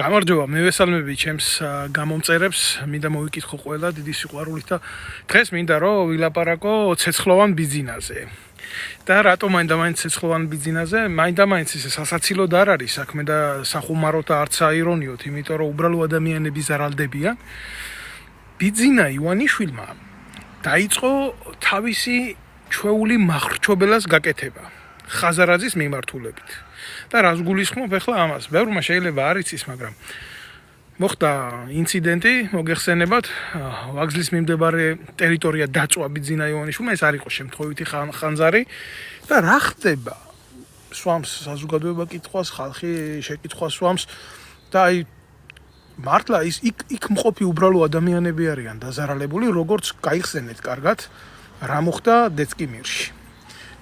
გამარჯობა, მივესალმები ჩემს გამომწერებს, მინდა მოვიკითხო ყველა დიდი სიყვარულით და დღეს მინდა რომ ვილაპარაკო ცეცხლოვან ბიძინაზე. და რატომ მაინდა-მაინც ცეცხლოვან ბიძინაზე? მაინდა-მაინც ეს სასაცილოდ არ არის საქმე და სახუმაროთ და არც აირონიოთ, იმიტომ რომ უბრალო ადამიანები ზარალდებიან. ბიძინა ივანიშვილმა დაიწყო თავისი ჩვეული მახრჩობელას გაკეთება ხაზარაძის მიმართულებით. და რას გულისხმობ ახლა ამას? ბევრმა შეიძლება არ იცის, მაგრამ მოხდა ინციდენტი, მოგეხსენებათ, ვაგზლის მიმდებარე ტერიტორია დაწვა ბიძინა ივანიშვილმა, ეს არ იყო შემთხვევითი ხანძარი და რა ხდება? სვამს საზოგადოება კითხვას, ხალხი შეკითხვას სვამს და აი მართლა იქ მყოფი უბრალო ადამიანები არიან დაზარალებული, როგორც გაიხსენეთ კარგად, რა მოხდა დეცკიმირში.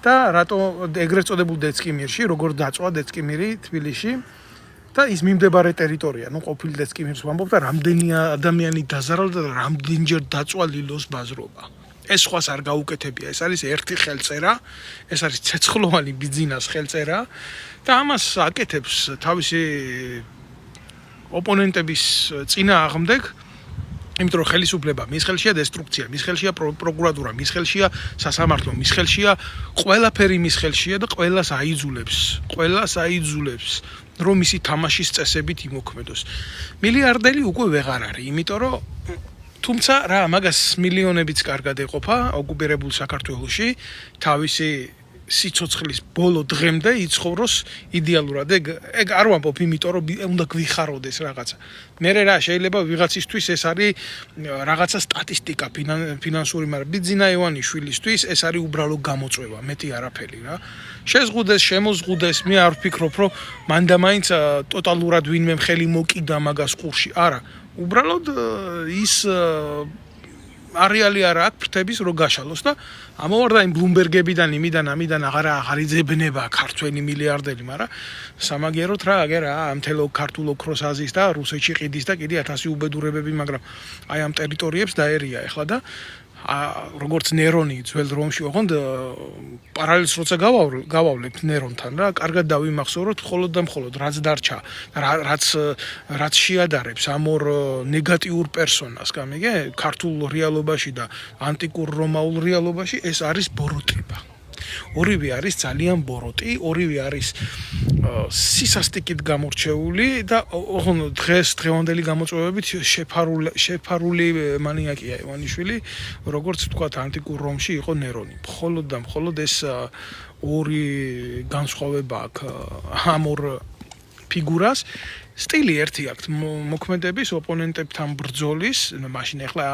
და რატო ეგრეთ წოდებულ დეცკიმირში, როგორ დაწვა დეცკიმირი თბილისში და ის მიმდებარე ტერიტორია, ყოფილი დეცკიმირს ვამბობ და რამდენი ადამიანი დაზარალდა და რამდენჯერ დაწვა ლილოს ბაზრობა. ეს სხვას არ გაუკეთებია, ეს არის ერთი ხელწერა, ეს არის ცეცხლოვანი ბიძინას ხელწერა და ამას აკეთებს თავისი ოპონენტების წინააღმდეგ, იმიტომ რომ ხელისუფლება მის ხელშია დესტრუქცია, მის ხელშია პროკურატურა, მის ხელშია სასამართლო, მის ხელშია ყველაფერი მის ხელშია და ყველას აიძულებს, რომ მისი თამაშის წესებით იმოქმედოს. მილიარდელი უკვე ვეღარ არის, იმიტომ რომ თუმცა რა მაგას მილიონებიც კარგად ეყოფა ოკუპირებულ საქართველოში, თავისი სიცოცხლის ბოლო დღემდე იცხოვროს იდეალურად. ეგ არ ვამბობ, იმიტომ რომ უნდა გვიხაროდეს რაღაცა. მე რა შეიძლება ვიღაცისთვის ეს არის რაღაცა სტატისტიკა ფინანსური, მაგრამ ბიძინა ივანიშვილისთვის ეს არის უბრალო გამოწვევა, მეტი არაფერი რა. შეზღუდეს, შემოზღუდეს, მე არ ვფიქრობ, რომ მანდ-მაინც ტოტალურად ვინმე ხელი მოკიდა მაგას ყურში. არა, უბრალოდ ის არეალი არა აქვს ფრთების რო გაშალოს და ამოვარდა იმ ბლუმბერგებიდან იმიდან ამიდან აღარ იძებნება ქართველი მილიარდელი, მაგრამ სამაგიეროდ რა აგერა ამთელო ქართულ ოქროს აზის და რუსეთში ყიდის და კიდე 1000 უბედურებები, მაგრამ აი ამ ტერიტორიებს დაერია ახლა და როგორც ნერონი ძველ რომში ოღონდ პარალელს როცა გავავლეთ ნერონთან რა, კარგად დავიმახსოვროთ მხოლოდ და მხოლოდ რაც დარჩა, რაც შეადარებს ამ ორ ნეგატიურ პერსონას, გამიგე, ქართულ რეალობაში და ანტიკურ რომაულ რეალობაში, ეს არის ბოროტება. ორივე არის ძალიან ბოროტი, ორივე არის სისასტიკით გამორჩეული და ოღონდ დღევანდელი გამოწვევებით შეფარული მანიაკია ივანიშვილი, როგორც ვთქვათ ანტიკურ რომში იყო ნერონი. მხოლოდ და მხოლოდ ეს ორი განსხვავება აქვს ამ ორ ფიგურას. სტილი ერთი აქვს მოქმედების ოპონენტებთან ბრძოლის, მაშინ ახლა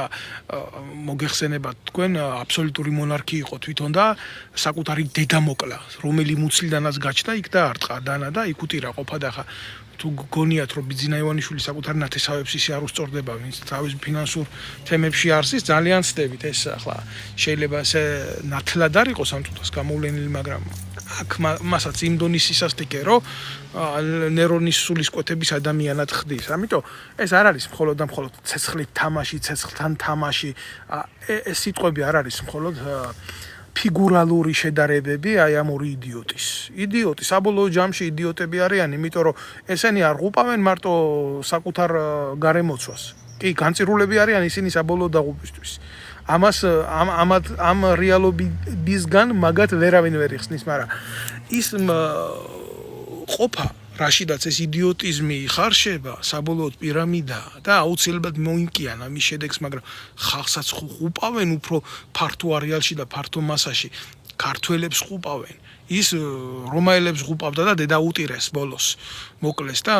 მოგეხსენებათ თქვენ აბსოლუტური მონარქი იყო თვითონ და საკუთარი დედა მოკლა, რომელი მუცლიდანაც გაჩნდა იქ და არტყა დანა და იქ უტირა ყოფა და ხა თუ გონიათ რომ ბიძინა ივანიშვილი საკუთარ ნათესავებს ისე არ უსწორდება, ვინც თავის ფინანსურ თემებში არსის, ძალიან ცდებით ეს ახლა შეიძლება ესე ნათლად არ იყოს ამ თუთას გამოვლენილი, მაგრამ აქ მასაც იმ დონის სისასტიკე რომ ნერონის სულისკვეთების ადამიანად ხდის. ამიტომ ეს არ არის მხოლოდ და მხოლოდ ცეცხლით თამაში, ცეცხლთან თამაში, ეს სიტყვები არ არის მხოლოდ ფიგურალური შედარებები აი ამ ორი იდიოტი საბოლოო ჯამში იდიოტები არიან, იმიტომ რომ ესენი არ ღუპავენ მარტო საკუთარ გარემოცვას. კი, განწირულები არიან ისინი საბოლოო დაღუპვისთვის. ამ რეალობისგან მაგათ ვერავინ ვერ იხსნის, მაგრამ ის ყოფა რაშიდაც ეს იდიოტიზმი იხარშება, საბოლოოდ პირამიდა და აუცილებლად მოინკიან ამის შედეგს, მაგრამ ხალხსაც ხუპავენ უფრო ფართო არეალში და ფართო მასაში, ქართველებს ხუპავენ. ის რომაელებს ხუპავდა და დედა უტირეს ბოლოს მოკლეს და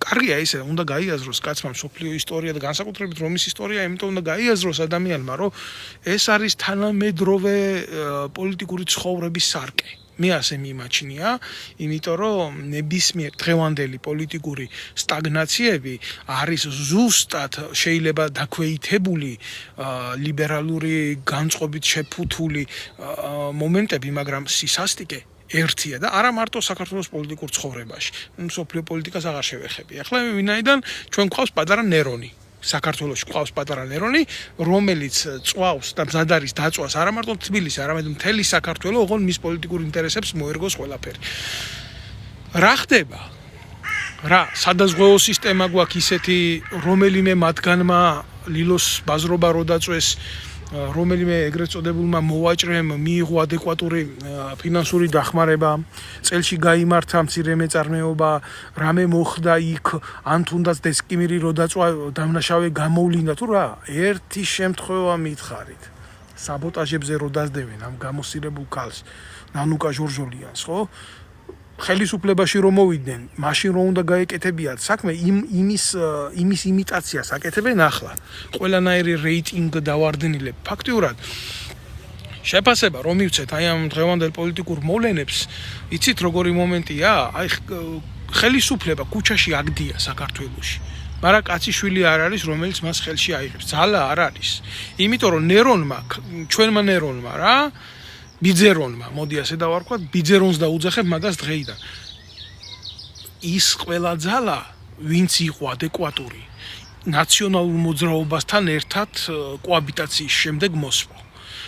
კარგია ისე, უნდა გაიაზროს კაცმა მსოფლიო ისტორია და განსაკუთრებით რომის ისტორია, იმიტომ უნდა გაიაზროს ადამიანმა, რომ ეს არის თანამედროვე პოლიტიკური ცხოვრების სარკე. მე ასე მიმაჩნია, იმიტომ რომ ნებისმიერ დღევანდელი პოლიტიკური სტაგნაციები არის ზუსტად შეიძლება დაქვეითებული ლიბერალური განწყობით შეფუთული მომენტები, მაგრამ სისასტიკე ერთია და არა მარტო საქართველოს პოლიტიკურ ცხოვრებაში. მსოფლიო პოლიტიკას აღარ შევეხები. ახლა ვინაიდან ჩვენ გვყავს პატარა ნერონი. საქართველოში ყავს პატარა ნერონი, რომელიც წვავს და მზად არის დაწვას არა მარტო თბილისი, არამედ მთელი საქართველო, ოღონდ მის პოლიტიკურ ინტერესებს მოერგოს ყველაფერი. რა ხდება? რა სადაზღვეო სისტემა გვაქვს ისეთი რომელიმე მათგანმა ლილოს ბაზრობა რო დაწვეს რომელიმე ეგრეთ წოდებულმა მოვაჭრემ მიიღო ადეკვატური ფინანსური დახმარება წელში გაიმართა მცირე მეწარმეობა რამე მოხდა იქ ან თუნდაც დესკიმირი რო დაწვა დამნაშავე გამოვლინდა თუ რა ერთი შემთხვევა მითხარით საბოტაჟებზე რო დაძდევენ ამ გამოსირებულ ქალს ნანუკა ჟორჟოლიანს ხო ხელისუფლებაში რომ მოვიდნენ, მაშინ რომ უნდა გაეკეთებიათ საქმე, იმის იმიტაციას აკეთებენ ახლა. ყველანაირი რეიტინგ დავარდნილებ. ფაქტიურად შეფასება რომ მივცეთ აი ამ დღევანდელ პოლიტიკურ მოვლენებს, იცით როგორი მომენტია? აი ხელისუფლება ქუჩაში აგდია საქართველოში. მაგრამ კაციშვილი არ არის, რომელიც მას ხელში აიღებს. ძალა არ არის. იმიტომ რომ ნერონმა, ჩვენმა ნერონმა რა ბიძერონმა, მოდი ასე დავარქვათ, ბიძერონს დაუძახებ მაგას დღეიდან. ის ყველა ძალა, ვინც იყო ადეკვატური, ნაციონალურ მოძრაობასთან ერთად კოაბიტაციის შემდეგ მოსპო.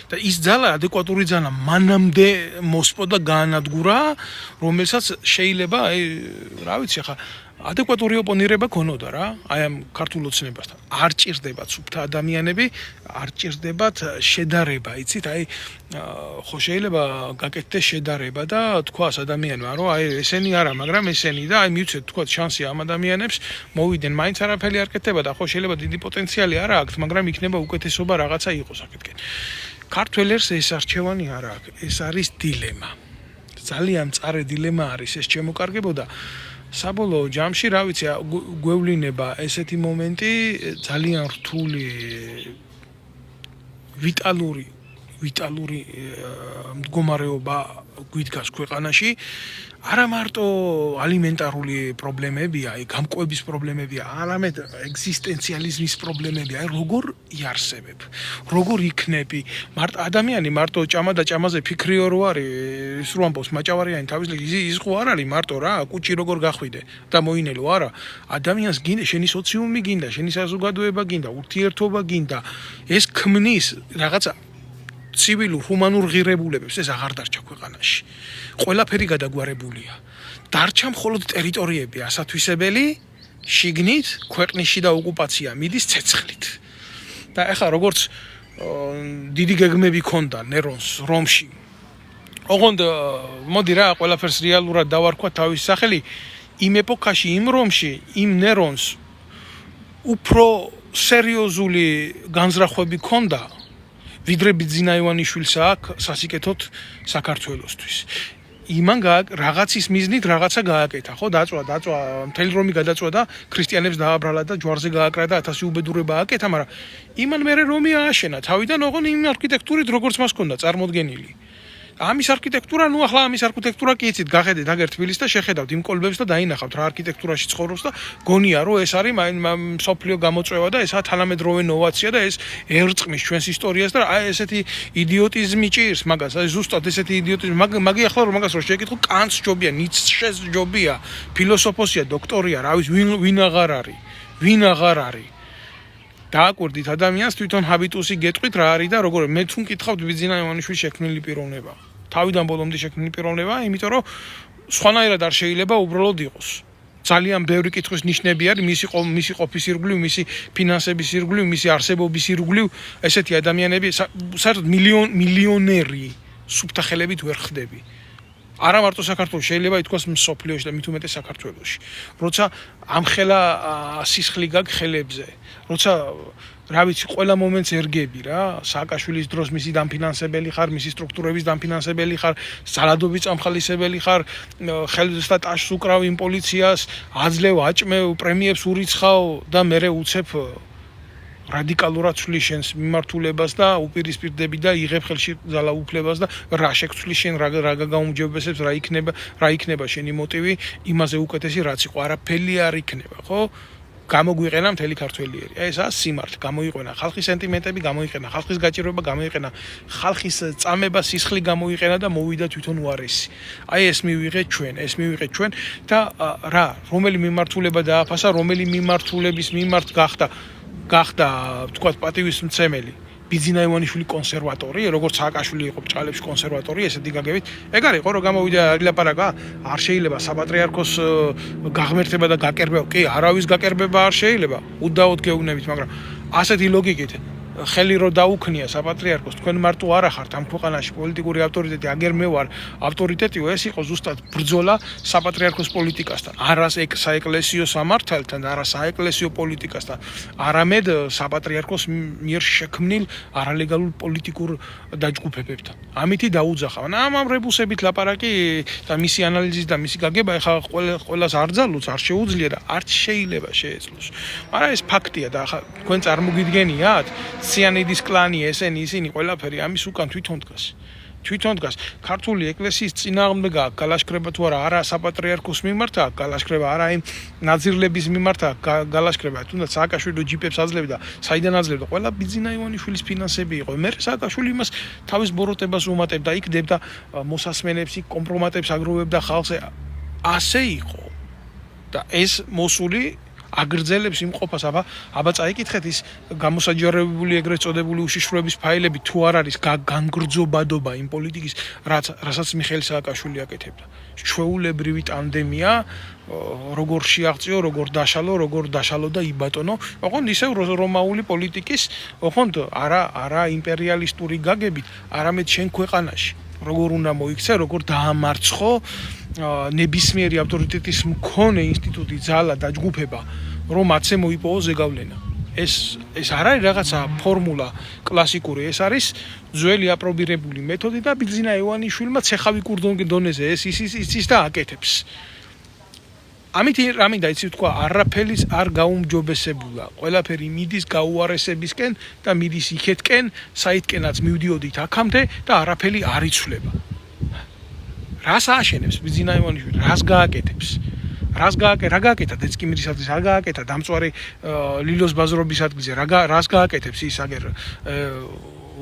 და ის ძალა ადეკვატური ძალა მანამდე მოსპო და გაანადგურა, რომელსაც შეიძლება, რა ვიცი ახლა ადეკვატური ოპონირება ქონოდა რა, აი ამ ქართულ ოცნებასთან. არ ჭირდებათ სუფთა ადამიანები, არ ჭირდებათ შედარება, იცით, აი ხო შეიძლება გაკეთდეს შედარება და თქვას ადამიანმა, რომ აი ესენი არა, მაგრამ ესენი და აი მივცეთ თქვათ შანსი ამ ადამიანებს, მოვიდნენ, მაინც არაფერი არ კეთდება და ხო შეიძლება დიდი პოტენციალი არა აქვს, მაგრამ იქნება უკეთესობა რაღაცა იყოს აქეთკენ. ქართველებს ეს არჩევანი არ აქვს, ეს არის დილემა. ძალიან მწარე დილემა არის ეს შემოკარგებოდა. საბოლოო ჯამში, რა ვიცი, გვევლინება ესეთი მომენტი, ძალიან რთული ვიტალური მდგომარეობა გვიდგას ქვეყანაში. არა მარტო ალიმენტარული პრობლემებია, გამყვების პრობლემებია, არამედ ეგზისტენციალიზმის პრობლემებია, როგორ იარსებებ, როგორ იქნები. ადამიანი მარტო ჭამა და ჭამაზე ფიქრიო რო არის, ის რო ამბობს მაჭავარიანი თავის ის ხო არ არის მარტო რა, კუჭი როგორ გახვიდე და მოინელო, არა. ადამიანს გინდა, შენი სოციუმი გინდა, შენი საზოგადოება გინდა, ურთიერთობა გინდა. ეს ქმნის რაღაცა ცივილურ ჰუმანურ ღირებულებებს, ეს აღარ დარჩა ქვეყანაში. ყველაფერი გადაგვარებულია. დარჩა მხოლოდ ტერიტორიები ასათვისებელი, შიგნით, ქვეყნის შიდა ოკუპაცია მიდის ცეცხლით. და ეხლა როგორც დიდი გეგმები ქონდა ნერონს რომში. ოღონდ მოდი რა, ყველაფერს რეალურად დავარქვა თავის სახელი, იმ ეპოქაში, იმ რომში, იმ ნერონს უფრო სერიოზული განზრახვები ქონდა, ვიდრე ბიძინა ივანიშვილს აქვს სასიკეთოდ საქართველოსთვის. იმან რაღაცის მიზნით რაღაცა გააკეთა, ხო, დაწვა, მთელი რომი გადაწვა და ქრისტიანებს დააბრალა და ჯვარზე გააკრა და 1000 უბედურება აკეთა, მაგრამ იმან მერე რომი ააშენა, თავიდან ოღონ იმ არქიტექტურით, როგორც მას ჰქონდა წარმოდგენილი. ამის არქიტექტურა, ნუ ახლა ამის არქიტექტურა კი იცით, გახედეთ აგერ თბილისს და შეხედავთ იმ კოლბებს და დაინახავთ რა არქიტექტურაში ცხოვრობს და გონია რომ ეს არის სოფლიო გამოწვევა და ესაა თანამედროვე ნოვაცია და ეს ერწყმის ჩვენს ისტორიას და აი ესეთი იდიოტიზმი ჭირს მაგას, აი ზუსტად ესეთი იდიოტიზმი, მაგი ახლა რომ მაგას რო შეკითხო, კანტს ჯობია, ნიცშეს ჯობია, ფილოსოფოსია, დოქტორია, რა ვიცი, ვინ აღარ არის. დააკვირდით ადამიანს თვითონ ჰაბიტუსი გეტყვით რა არის და როგორ მე თუ მკითხავთ ბიძინა ივანიშვილის შექმნილი პიროვნება. თავიდან ბოლომდე შექმნილი პიროვნება, იმიტომ რომ სხვანაირად არ შეიძლება უბრალოდ იყოს. ძალიან ბევრი კითხვის ნიშნები არის მისი ყოფის ირგვლივ, მისი ფინანსების ირგვლივ, მისი არსებობის ირგვლივ, ესეთი ადამიანები საერთოდ მილიონერი სუფთა ხელებით ვერ ხდები. არა მარტო საქართველოს, შეიძლება ითქვას მსოფლიოში და მით უმეტეს საქართველოში. როცა ამხელა სისხლი გაქვს ხელებზე, როცა რა ვიცი, ყველა მომენტს ერგები რა, სააკაშვილის დროს მისი დამფინანსებელი ხარ, მისი სტრუქტურების დამფინანსებელი ხარ, სალადობის წამხალისებელი ხარ, ხელს და ტაშს უკრავ იმ პოლიციას, აძლევ, აჭმევ, პრემიებს ურიცხავ და მერე უცებ რადიკალურად ცვლის შენს მიმართულებას და უპირისპირდები და იღებ ხელში ძალაუფლებას და რა შეგცვლის შენ რა გაგაუმჯობესებს, რა იქნება შენი მოტივი, იმაზე უკეთესი რაც იყო, არაფერი არ იქნება, ხო? გამოგვიყენა მთელი ქართველიერი. აი ესაა სიმართლე, გამოიყენა ხალხის სენტიმენტები, გამოიყენა ხალხის გაჭირვება, გამოიყენა ხალხის წამება, სისხლი გამოიყენა და მოვიდა თვითონ უარესი. აი ეს მივიღეთ ჩვენ და რა, რომელი მიმართულება დააფასა, რომელი მიმართულების მიმართ გახდა თქვათ პატივის მცემელი. ბიძინა ივანიშვილი კონსერვატორი, როგორც სააკაშვილი იყო ბრჭყალებში კონსერვატორი, ესეთი გაგებით. ეგ არ იყო, რომ გამოვიდა ილაპარაკა, არ შეიძლება საპატრიარქოს გაღმერთება და გაკერბება. კი, არავის გაკერბება არ შეიძლება. უდაოდ გეუბნებით, მაგრამ ასეთი ლოგიკით ხელი რო დაუქნია საპატრიარქოს, თქვენ მარტო არ ახართ ამ ქვეყანაში პოლიტიკური ავტორიტეტი, აგერ მე ვარ ავტორიტეტიო, ეს იყო ზუსტად ბრძოლა საპატრიარქოს პოლიტიკასთან, არა საეკლესიო სამართალთან, არა საეკლესიო პოლიტიკასთან, არამედ საპატრიარქოს მიერ შექმნილ არალეგალურ პოლიტიკურ დაჯგუფებებთან. ამითი დაუძახავ. ამ რებუსებით ლაპარაკი და მისი ანალიზის და მისი გაგება ეხლა ყველას არ ძალუც, არ შეუძლია და არ შეიძლება შეეძლოს. მაგრამ ეს ფაქტია და ახლა თქვენ წარმოგიდგენიათ სიანიდის კლანი ესენი ისინი ყველაფერი ამის უკან თვითონ დგას. ქართული ეკლესიის წინააღმდეგა გალაშქრება თუ არა საპატრიარქოს მიმართ გალაშქრება, არა იმ ნაძირლების მიმართ გალაშქრება, თუნდაც სააკაშვილი ჯიპებს აძლევდა, საიდან აძლევდა, ყველა ბიძინა ივანიშვილის ფინანსები იყო. მე სააკაშვილი იმას თავის ბოროტებას უმატებდა, იქ დებდა მოსასმენებს, იქ კომპრომატებს აგროვებდა ხალხს. ასე იყო. და ეს მოსული აგრძელებს იმყოფას, აბა წაიკითხეთ ის გამოსაჯაროებული ეგრეთ წოდებული უშიშროების ფაილები თუ არ არის განგრძობადობა იმ პოლიტიკის, რასაც მიხეილ სააკაშვილი აკეთებდა. ჩვეულებრივი ტანდემია, როგორ შეაღწიო, როგორ დაშალო და იბატონო, ოღონდ ისევ რომაული პოლიტიკის, ოღონდ არა იმპერიალისტური გაგებით, არამედ შენ ქვეყანაში. როგორ უნდა მოიქცე, როგორ დაამარცხო ნებისმიერი ავტორიტეტის მქონე ინსტიტუტი, ძალა და ჯგუფება, რომ მათზე მოიპოვო ზეგავლენა. ეს არ არის რაღაცა ფორმულა კლასიკური, ეს არის ძველი აპრობირებული მეთოდი და ბიძინა ივანიშვილმა ცეხავი კურდონზე ეს იცის და აკეთებს. ამით რამინდა იცი თქვა, არაფერიც არ გაუმჯობესებულა. ყველაფერი მიდის გაუარესებისკენ და მიდის იქეთკენ, საითკენაც მივდიოდით აქამდე და არაფერი არ იცვლება. რას ააშენებს ბიძინა ივანიშვილი? რას გააკეთებს? რა გააკეთა დეცკიმირისათვის, რა გააკეთა დამწვარი ლილოს ბაზრობის ადგილზე, რას გააკეთებს ის აგერ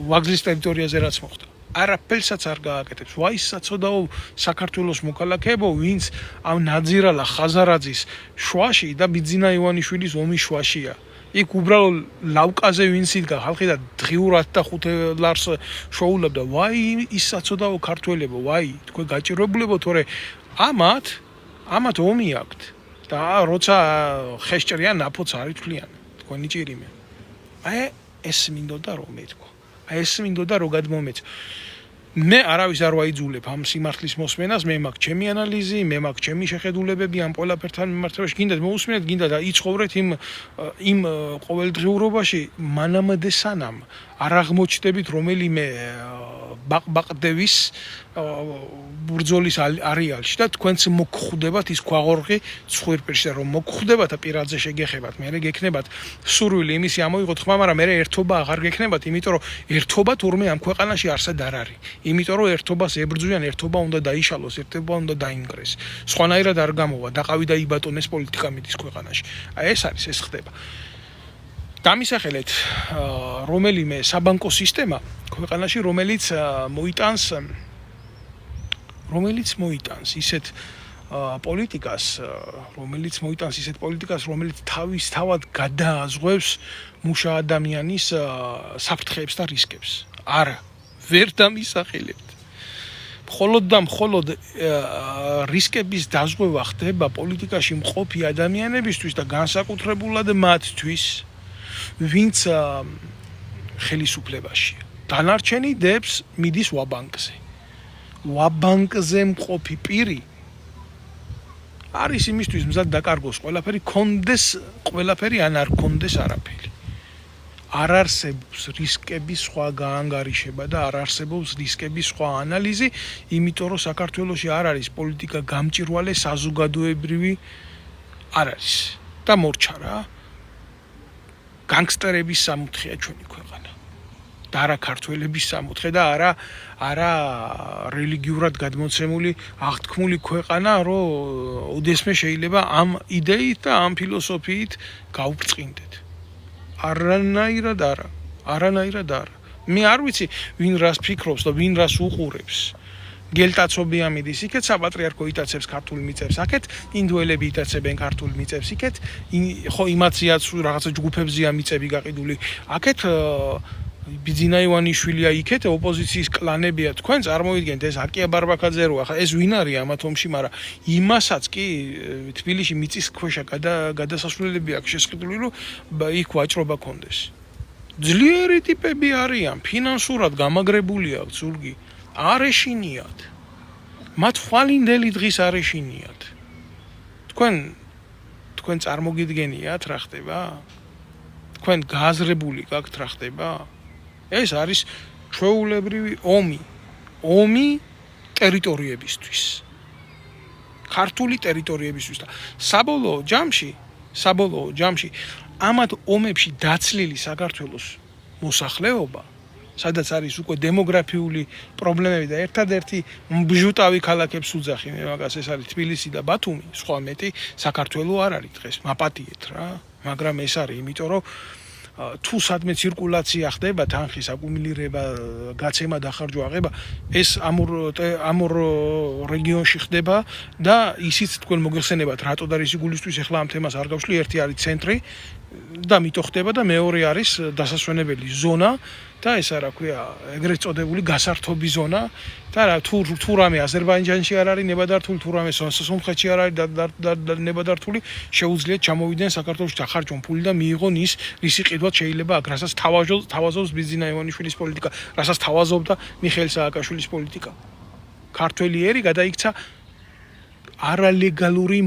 ვაგზლის ტერიტორიაზე რაც მოხდა? არაფერსაც არ გააკეთებს. ვაი საწოდაო საქართველოს მოქალაქეებო, ვინც ამ ნაძირალა ხაზარაძის შუაში და ბიძინა ივანიშვილის ომის შუაშია. იქ უბრალოდ ლავკაზე ვინც იდგა ხალხი და დღიურად და ხუთელარს შოულებდა. ვაი ის საწოდაო ქართველებო, ვაი თქვენ გაჭირვებულებო, თორე ამათ ომი აქვთ და როცა ხეშჭრიან ნაფოც არ ითვლიან თქვენი ჭირიმე. ეს მინდოდა რომ მეთქვა. ეს მინდოდა რომ გადმომეც. მე არავის არ ვაიძულებ ამ სიმართლის მოსმენას, მე მაქვს ჩემი ანალიზი, მე მაქვს ჩემი შეხედულებები ამ ყველაფერთან მიმართებაში. გინდათ მოусმინეთ, გინდა და იცხოვრეთ იმ ყოველდღიურობაში, მანამდე სანამ არ აღმოჩნდებით რომელიმე ბაყდევის ბურძოლის არეალში და თქვენც მოგხვდებათ ის ქვაღორღი ცხვირპირში, რომ მოგხვდებათ და პირადზე შეგეხებათ, მერე გექნებათ სურვილი იმისი ამოიღოთ ხმა, მაგრამ მერე ერთობა აღარ გექნებათ, იმიტომ რომ ერთობა თურმე ამ ქვეყანაში არსად არ არის. იმიტომ რომ ერთობას ებრძვიან, ერთობა უნდა დაიშალოს, ერთობა უნდა დაინგრეს. სხვანაირად არ გამოვა, დაყავი და იბატონეს პოლიტიკა მიდის ქვეყანაში. ეს არის, ეს ხდება. დამისახელეთ რომელიმე საბანკო სისტემა ქვეყანაში, რომელიც მოიტანს ისეთ პოლიტიკას, რომელიც თავისთავად გადააზღვევს მუშა ადამიანის საფრთხეებს და რისკებს. არა, ვერ დამისახელებთ. მხოლოდ რისკების დაზღვევა ხდება პოლიტიკაში მყოფი ადამიანებისთვის და განსაკუთრებულად მათთვის, ვინც ხელისუფლებაშია. დანარჩენი დებს მიდის ვაბანკზე. ვაბანკზე მყოფი პირი არის იმისთვის მზად დაკარგოს ყველაფერი, კონდეს ყველაფერი ან არ კონდეს არაფერი. არ არსებობს რისკების სხვა გაანგარიშება და არ არსებობს რისკების სხვა ანალიზი, იმიტომ რომ საქართველოში არ არის პოლიტიკა გამჭირვალე, საზოგადოებრივი არ არის და მორჩა რა. განგსტერების სამოთხეა ჩვენი ქვეყანა და არა ქართველების სამოთხე და არა რელიგიურად გადმოცემული აღთქმული ქვეყანა, რომ ოდესმე შეიძლება ამ იდეით და ამ ფილოსოფიით გავბრწყინდეთ. არანაირად არა. მე არ ვიცი ვინ რას ფიქრობს და ვინ რას უყურებს. გელტაცობი ამიდის იქეთ საპატრიარქო იტაცებს ქართულ მიწებს, აქეთ ინდოელები იტაცებენ ქართულ მიწებს, იქეთ ხო იმაციაც რაღაცა ჯგუფებზეა მიწები გაყიდული, აქეთ ბიძინა ივანიშვილია იქეთ ოპოზიციის კლანებია თქვენ წარმოიდგენთ ეს აკია ბარბაკაძე რო ახლა ეს ვინ არის ამათ ომში მაგრამ იმასაც კი თბილისში მიწის ქვეშა გადასასვლელები აქვს შესყიდული რომ იქ ვაჭრობა კონდეს ძლიერი ტიპები არიან ფინანსურად გამაგრებული აქვს ზურგი არ ეშინიათ მათ ხვალინდელი დღის არ ეშინიათ თქვენ წარმოგიდგენიათ რა ხდება თქვენ გააზრებული გაქვთ რა ხდება ეს არის ჩვეულებრივი ომი ტერიტორიებისთვის ქართული ტერიტორიებისთვის და საბოლოო ჯამში ამათ ომებში დაცლილი საქართველოს მოსახლეობა სადაც არის უკვე დემოგრაფიული პრობლემები და ერთადერთი ბჟუტავი ქალაქებს უძახი მე მაგას ეს არის თბილისი და ბათუმი სხვა მეტი საქართველოს არ არის დღეს მაპატიეთ რა მაგრამ ეს არის იმიტომ რომ თუ სადმე ცირკულაცია ხდება თანხის აკუმულირება გაცემა დახარჯვა აღება ეს ამორ რეგიონში ხდება და ისიც თქვენ მოგეხსენებათ რატო და რისი გულისთვის ახლა ამ თემას არ გავშლი ერთი არის ცენტრი და მითო ხდება და მეორე არის დასასვენებელი ზონა და ეს რა ქვია ეგრეთ წოდებული გასართობი ზონა და რა თუ რამე აზერბაიჯანში არ არის ნებადართული თუ რამე სომხეთში არ არის ნებადართული შეუძლიათ ჩამოვიდნენ საქართველოში დახარჯონ ფული და მიიღონ ის რისი ყიდვად შეიძლება აქ რასაც თავაზობს ბიძინა ივანიშვილის პოლიტიკა რასაც თავაზობდა მიხეილ სააკაშვილის პოლიტიკა ქართველი ერი გადაიქცა არალეგალური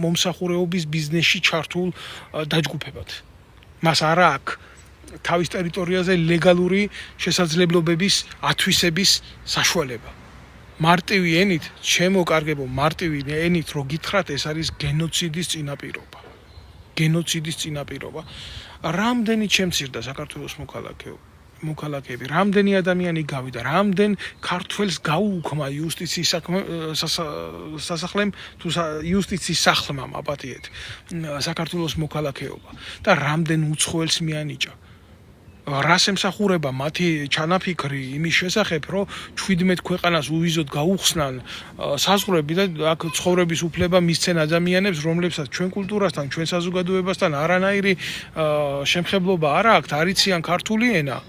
მომსახურეობის ბიზნესში ჩართულ დაჯგუფებად მას არა აქვს თავის ტერიტორიაზე ლეგალური შესაძლებლობების ათვისების საშუალება. მარტივი ენით, ჩემო კარგებო, მარტივი ენით რო გითხრათ, ეს არის გენოციდის წინაპირობა. გენოციდის წინაპირობა. რამდენი შემცირდა საქართველოს მოქალაქეები, რამდენი ადამიანი გავიდა, რამდენ ქართველს გაუუქმა იუსტიციის სასახლემ თუ იუსტიციის სახლმა აპატიეთ საქართველოს მოქალაქეობა და რამდენ უცხოელს მიანიჭა. რას ემსახურება მათი ჩანაფიქრი იმის შესახებ, რომ 17 ქვეყანას უვიზოდ გაუხსნან საზღვრები და აქ ცხოვრების უფლება მისცენ ადამიანებს, რომლებსაც ჩვენ კულტურასთან, ჩვენ საზოგადოებასთან არანაირი შემხებლობა არ აქვთ, არიციან ქართული ენა.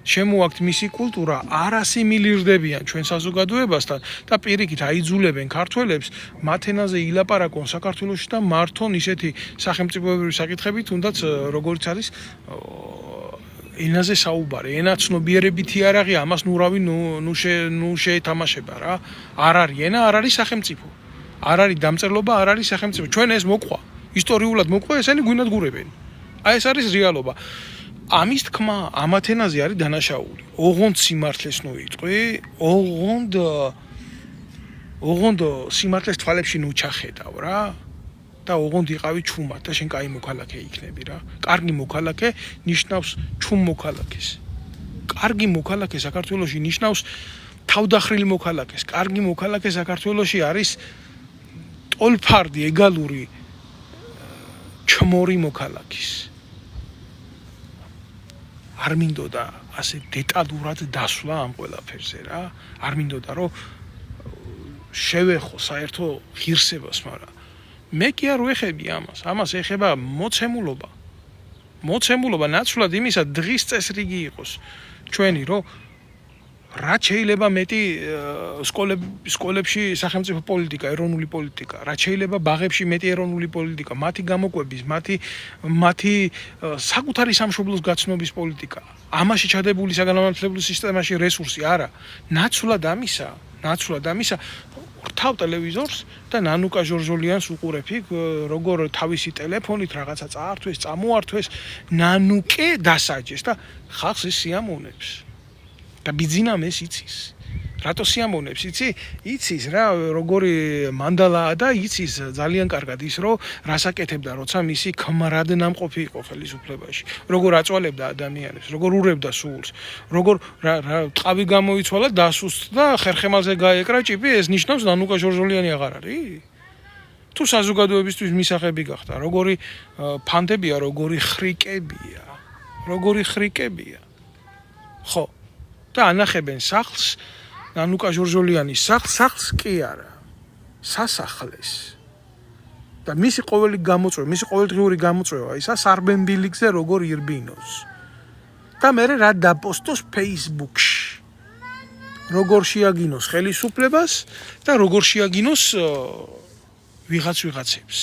შემოაქვთ მისი კულტურა, არ ასიმილირდებიან ჩვენ საზოგადოებასთან და პირიქით აიძულებენ ქართველებს მათ ენაზე ილაპარაკონ საქართველოში და მართონ ისეთი სახელმწიფოებრივი საკითხები, თუნდაც როგორც არის ენაზე საუბარი, ენა ცნობიერებითი არ არის, ამას ნუ შეეთამაშება რა. არ არის ენა, არ არის სახელმწიფო. არ არის დამწერლობა, არ არის სახელმწიფო. ჩვენ ეს მოყვა, ისტორიულად მოყვა, ესენი გვინადგურებენ. აი ეს არის რეალობა. ამის თქმა ამათ ენაზე არის დანაშაული. ოღონდ სიმართლეს ნუ იტყვი, ოღონდ სიმართლეს თვალებში ნუ ჩახედავ რა. და ოღონდ იყავი ჩუმად და შენ კაი მოქალაქე იქნები რა. კარგი მოქალაქე ნიშნავს ჩუმ მოქალაქეს. კარგი მოქალაქე საქართველოში ნიშნავს თავდახრილი მოქალაქეს. კარგი მოქალაქე საქართველოში არის ტოლფარდი ეგალური ჩმორი მოქალაქის. არ მინდოდა ასე დეტალურად დასვლა ამ ყველაფერზე რა. არ მინდოდა რომ შევეხო საერთო ღირსებას, მაგრამ მე კი არ ვეხები ამას. ამას ეხება მოცემულობა. მოცემულობა ნაცვლად იმისა დღის წესრიგი იყოს. ჩვენი რომ რაც შეიძლება მეტი სკოლებში სახელმწიფო პოლიტიკა, ეროვნული პოლიტიკა, რაც შეიძლება ბაღებში მეტი ეროვნული პოლიტიკა, მათი გამოკვების, მათი საკუთარი სამშობლოს გაცნობის პოლიტიკა. ამაში ჩადებული საგანმანათლებლო სისტემაში რესურსი არა. ნაცვლად ამისა ვრთავ ტელევიზორს და ნანუკა ჟორჟოლიანს უყურებ იქ როგორ თავისი ტელეფონით რაღაცა წაართვეს, წამოართვეს, ნანუკე დასაჯეს და ხალხს ის სიამოვნებს. და ბიძინამ ეს იცის. რატო სიამოვნებს იცის რა როგორი მანდალაა და იცის ძალიან კარგად ის რომ რასაკეთებდა როცა მისი ქმრად ნამყოფი იყო ხელისუფლებაში. როგორ აწვალებდა ადამიანებს, როგორ ურევდა სულს, როგორ ტყავი გამოიცვალა დასუსტ და ხერხემალზე გაეკრა ჭიპი, ეს ნიშნავს ნანუკა ჟორჟოლიანი აღარ არის? თუ საზოგადოებისთვის მისაღები გახდა, როგორი ფანდებია, როგორი ხრიკებია. ხო. და ანახებენ სახლს ნანუკა ჟორჟოლიანის სახლს კი არა. სასახლეს. და მისი ყოველდღიური გამოწვევა ისა სარბენბილიკზე როგორ ირბინოს. და მე რა დაპოსტოს Facebook-ში. როგორ შეაგინოს ხელისუფლებას და როგორ შეაგინოს ვიღაცებს.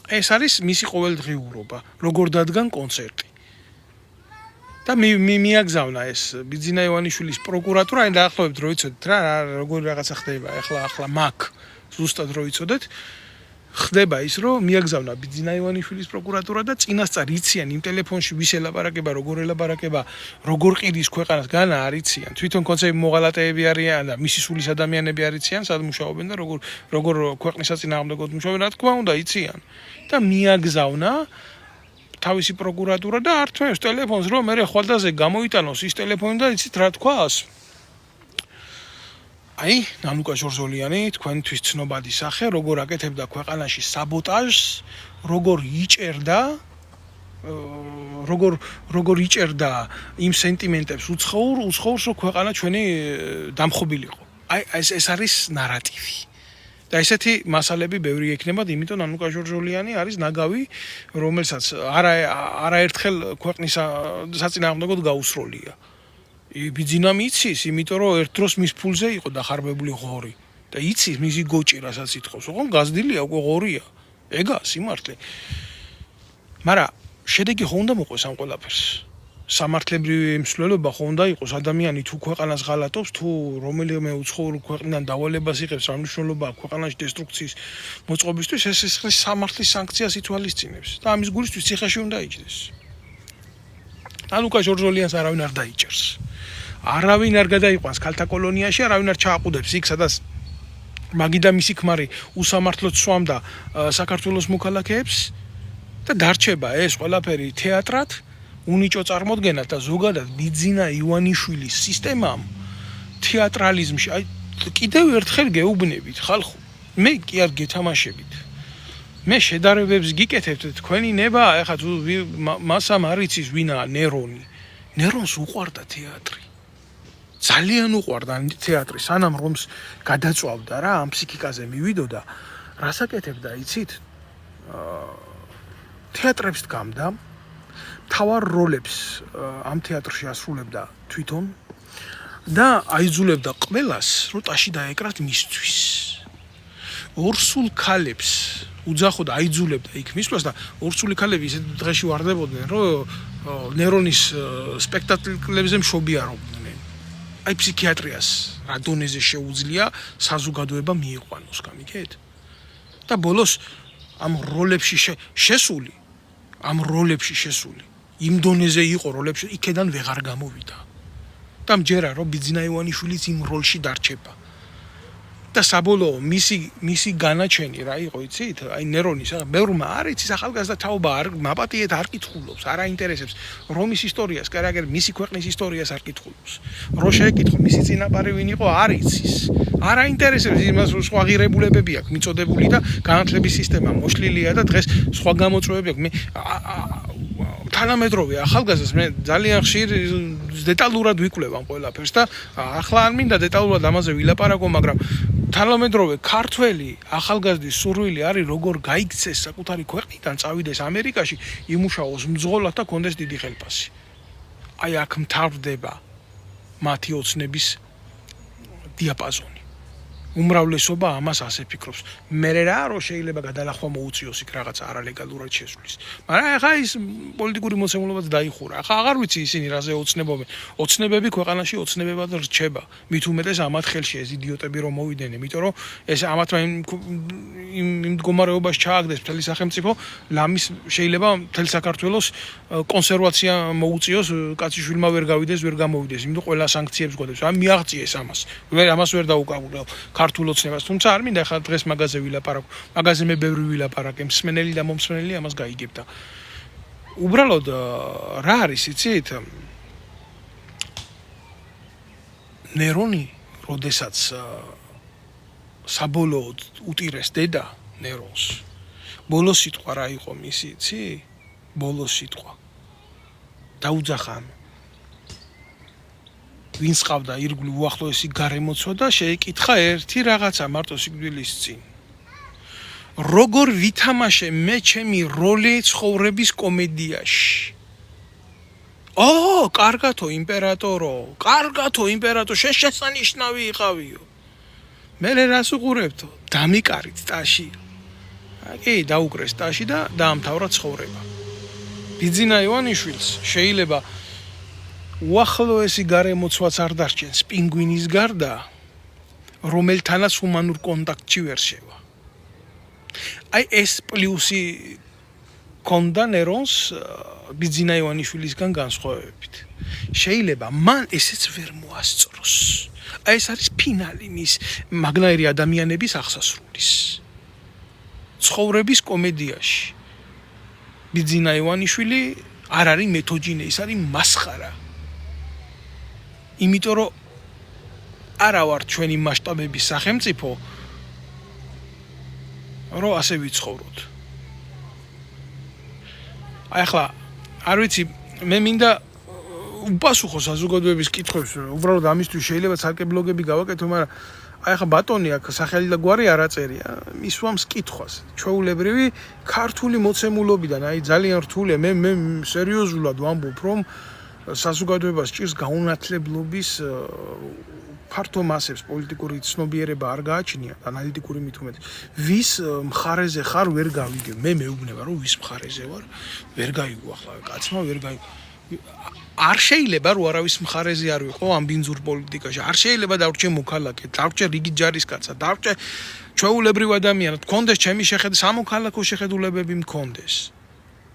ეს არის მისი ყოველდღიურობა, როგორ დადგან კონცერტი. და მიაგზავნა ეს ბიძინა ივანიშვილის პროკურატურა, აი დაახლოებით რო იცოდეთ რა როგორი რაღაცა ხდება, ახლა მაგ ზუსტად რო იცოდეთ, ხდება ის რომ მიაგზავნა ბიძინა ივანიშვილის პროკურატურა და წინასწარ იციან იმ ტელეფონში ვის ელაპარაკება, როგორ ელაპარაკება, როგორ ყიდის ქვეყანას განა არ იციან. თვითონ კონცერტი მოღალატეები არიან და მისი სულის ადამიანები არიციან, სად მუშაობენ და როგორ ქვეყნის საწინააღმდეგოდ მუშაობენ, რა თქმა უნდა იციან. და მიაგზავნა თავისი პროკურატურა და ართმევს ტელეფონს რომ მე ხვალდაზე გამოიტანოს ის ტელეფონი და იცით რა თქვას. აი, ნანუკა ჟორჟოლიანი, თქვენთვის ცნობადი სახე, როგორ აკეთებდა ქვეყანაში საბოტაჟს, როგორ იჭერდა იმ სენტიმენტებს უცხოურს, რომ ქვეყანა ჩვენი დამხობილიყო. აი, ეს არის ნარატივი. და ესეთი მასალები ბევრი ექნებათ, იმიტომ ნანუკა ჟორჟოლიანი არის ნაგავი, რომელსაც არაერთხელ ქვეყნის საწინააღმდეგოდ გაუსროლია. ბიძინა მიცის, იმიტომ რომ ერთ დროს მის ფულზე იყო დახარბებული ღორი და იცის მისი გოჭი რასაც ითხოვს, ოღონდ გაზრდილია უკვე ღორია. ეგა სიმართლე. მაგრამ შედეგი ხო უნდა მოყვეს ამ ყველაფერს. სამართლებრივი მსვლელობა ხო უნდა იყოს, ადამიანი თუ ქვეყანას ღალატობს, თუ რომელიმე უცხოურ ქვეყნიდან დავალებას იღებს, რა მნიშვნელობა აქვს ქვეყანაში დესტრუქციის მოწყობისთვის, ეს სამართლის სანქციას ითვალისწინებს და ამის გულისთვის ციხეში უნდა იჯდეს. ნანუკა ჟორჟოლიანს არავინ არ დაიჭერს. არავინ არ გადაიყვანს ქალთა კოლონიაში, არავინ არ ჩააყუდებს იქ, სადაც მაგი და მისი ქმარი უსამართლოდ სვამდა საქართველოს მოქალაქეებს და დარჩება ეს ყველაფერი თეატრად, უნიჭო წარმოდგენად და ზოგადად ბიძინა ივანიშვილის სისტემამ თეატრალიზმში, აი კიდევ ერთხელ გეუბნებით ხალხო, მე კი არ გეთამაშებით. მე შედარებებს გიკეთებთ თქვენი ნება, ეხლა თუ მასამ არ იცის ვინაა ნერონი. ნერონს უყვარდა თეატრი. ძალიან უყვარდა თეატრი, სანამ რომს გადაწვავდა რა, ამ ფსიქიკაზე მივიდოდა, რას აკეთებდა, იცით? თეატრებს დგამდა, თავარ როლებს ამ თეატრში ასრულებდა თვითონ და აიძულებდა ყველას, რომ ტაში დაეკრათ მისთვის. ორსულ ქალებს უძახოდა, აიძულებდა იქ მისვლას და ორსული ქალები ისეთ დღეში ვარდებოდნენ, რომ ნერონის სპექტაკლებზე მშობიარობდნენ. აი ფსიქიატრიას რა დონეზე შეუძლია საზოგადოება მიიყვანოს, გამიგეთ? და ბოლოს ამ როლებში შესული იმ დონეზე იყო როლებში, იქედან ვეღარ გამოვიდა. და მჯერა რომ ბიძინა ივანიშვილიც იმ როლში დარჩება. და საბოლოო მისი განაჩენი რა იყო, იცით? აი ნერონის, ბევრმა არ იცის ახალგაზრდა თაობა არ მაპატიეთ არ კითხულობს, არ აინტერესებს რომის ისტორიას, კარაგერ მისი ქვეყნის ისტორიას არ კითხულობს. რო შეეკითხო მისი წინაპარი ვინ იყო, არ იცის. არ აინტერესებს, იმას სხვა ღირებულებები აქვს მიწოდებული და განათლების სისტემა მოშლილია და დღეს სხვა გამოწვევები აქვს. მე თანამედროვე ახალგაზრდას მე ძალიან ხშირ დეტალურად ვიკვლევ ამ ყველაფერს და ახლა არ მინდა დეტალურად ამაზე ვილაპარაკო, მაგრამ თანამედროვე ქართველი ახალგაზრდის სურვილი არის როგორ გაიქცეს საკუთარი ქვეყნიდან, წავიდეს ამერიკაში, იმუშაოს მძღოლად და კონდეს დიდი ხელფასი. აი აქ მთავრდება მათი ოცნების დიაპაზონი. უმრავლესობა ამას ასე ფიქრობს. მე რა რომ შეიძლება გადალახვა მოუწიოს იქ რაღაც არალეგალურად შესვლის. მაგრამ ახლა ის პოლიტიკური მოცემულობაც დაიხურა. ახლა აღარ ვიცი ისინი რაზე ოცნებობენ. ოცნებები ქვეყანაში ოცნებებად რჩება. მით უმეტეს ამათ ხელში ეს იდიოტები რომ მოვიდნენ, იმიტომ რომ ეს ამათმა იმ მდგომარეობას ჩააგდეს მთელი სახელმწიფო, ლამის შეიძლება მთელი საქართველოს კონსერვაცია მოუწიოს, კაციშვილმა ვერ გავიდეს, ვერ გამოვიდეს, იმიტომ ყველა სანქციებს გვადებს. ამ მიაღწიეს ამას. ამას ვერ დაუკავებელ. ქართულ ოცნებას, თუმცა არ მინდა ახლა დღეს მაგაზე ვილაპარაკო. მაგაზე მე ბევრი ვილაპარაკე, მსმენელი და მომსმენელი ამას გაიგებდა. უბრალოდ რა არის, იცით? ნერონი, როდესაც საბოლოოდ უტირეს დედა ნერონს, ბოლოს სიტყვა რა იყო მისი, იცი? ბოლოს სიტყვა. დაუძახა ვინც ყავდა ირგვლივ უახლოესი გარემოცვა და შეეკითხა ერთი რაღაცა მარტო სიკვდილის წინ. როგორ ვითამაშე მე ჩემი როლი ცხოვრების კომედიაში? კარგათო იმპერატორო, შესანიშნავი იყავიო. მე რას უყურებთო? დამიკარით ტაში. კი, დაუკრეს ტაში და დაამთავრა ცხოვრება. ბიძინა ივანიშვილს შეიძლება უახლოესი გარემოცვაც არ დარჩენს პინგვინის გარდა, რომელთანაც ჰუმანურ კონტაქტში ვერ შევა. აი ეს პლუსი კონდა ნერონს ბიძინა ივანიშვილისგან განსხვავებით. შეიძლება მან ესეც ვერ მოასწროს. აი ეს არის ფინალი მის მაგნაირი ადამიანების აღსასრულის. ცხოვრების კომედიაში. ბიძინა ივანიშვილი არ არის მეთოჯინე, ის არის მასხარა. იმიტომ რომ არა ვარ ჩვენი მასშტაბების სახელმწიფო, რომ ასე ვიცხოვროთ. აი ახლა არ ვიცი, მე მინდა უპასუხო საზოგადოების კითხვებს, უბრალოდ ამისთვის შეიძლება სარკე-ბლოგები გავაკეთო, მაგრამ აი ახლა ბატონი აქ სახელი და გვარი არ აწერია, მისვამს კითხვას. ჩვეულებრივი ქართული მოცემულობიდან, აი ძალიან რთულია, მე სერიოზულად ვამბობ, რომ საზოგადოებას ჭირს გაუნათლებლობის ფართო მასებს პოლიტიკური ცნობიერება არ გააჩნია, ანალიტიკური მით უმეტეს. ვის მხარეზე ხარ ვერ გავიგებ. მე მეუბნება რომ ვის მხარეზე ვარ, ვერ გაიგო ახლა კაცმა ვერ გაიგო. არ შეიძლება რომ არავის მხარეზე არ ვიყო ამ ბინძურ პოლიტიკაში. არ შეიძლება დავრჩე მოქალაქე, დავრჩე რიგი ჯარისკაცად, დავრჩე ჩვეულებრივ ადამიანად, მქონდეს ჩემი სამოქალაქო შეხედულებები მქონდეს.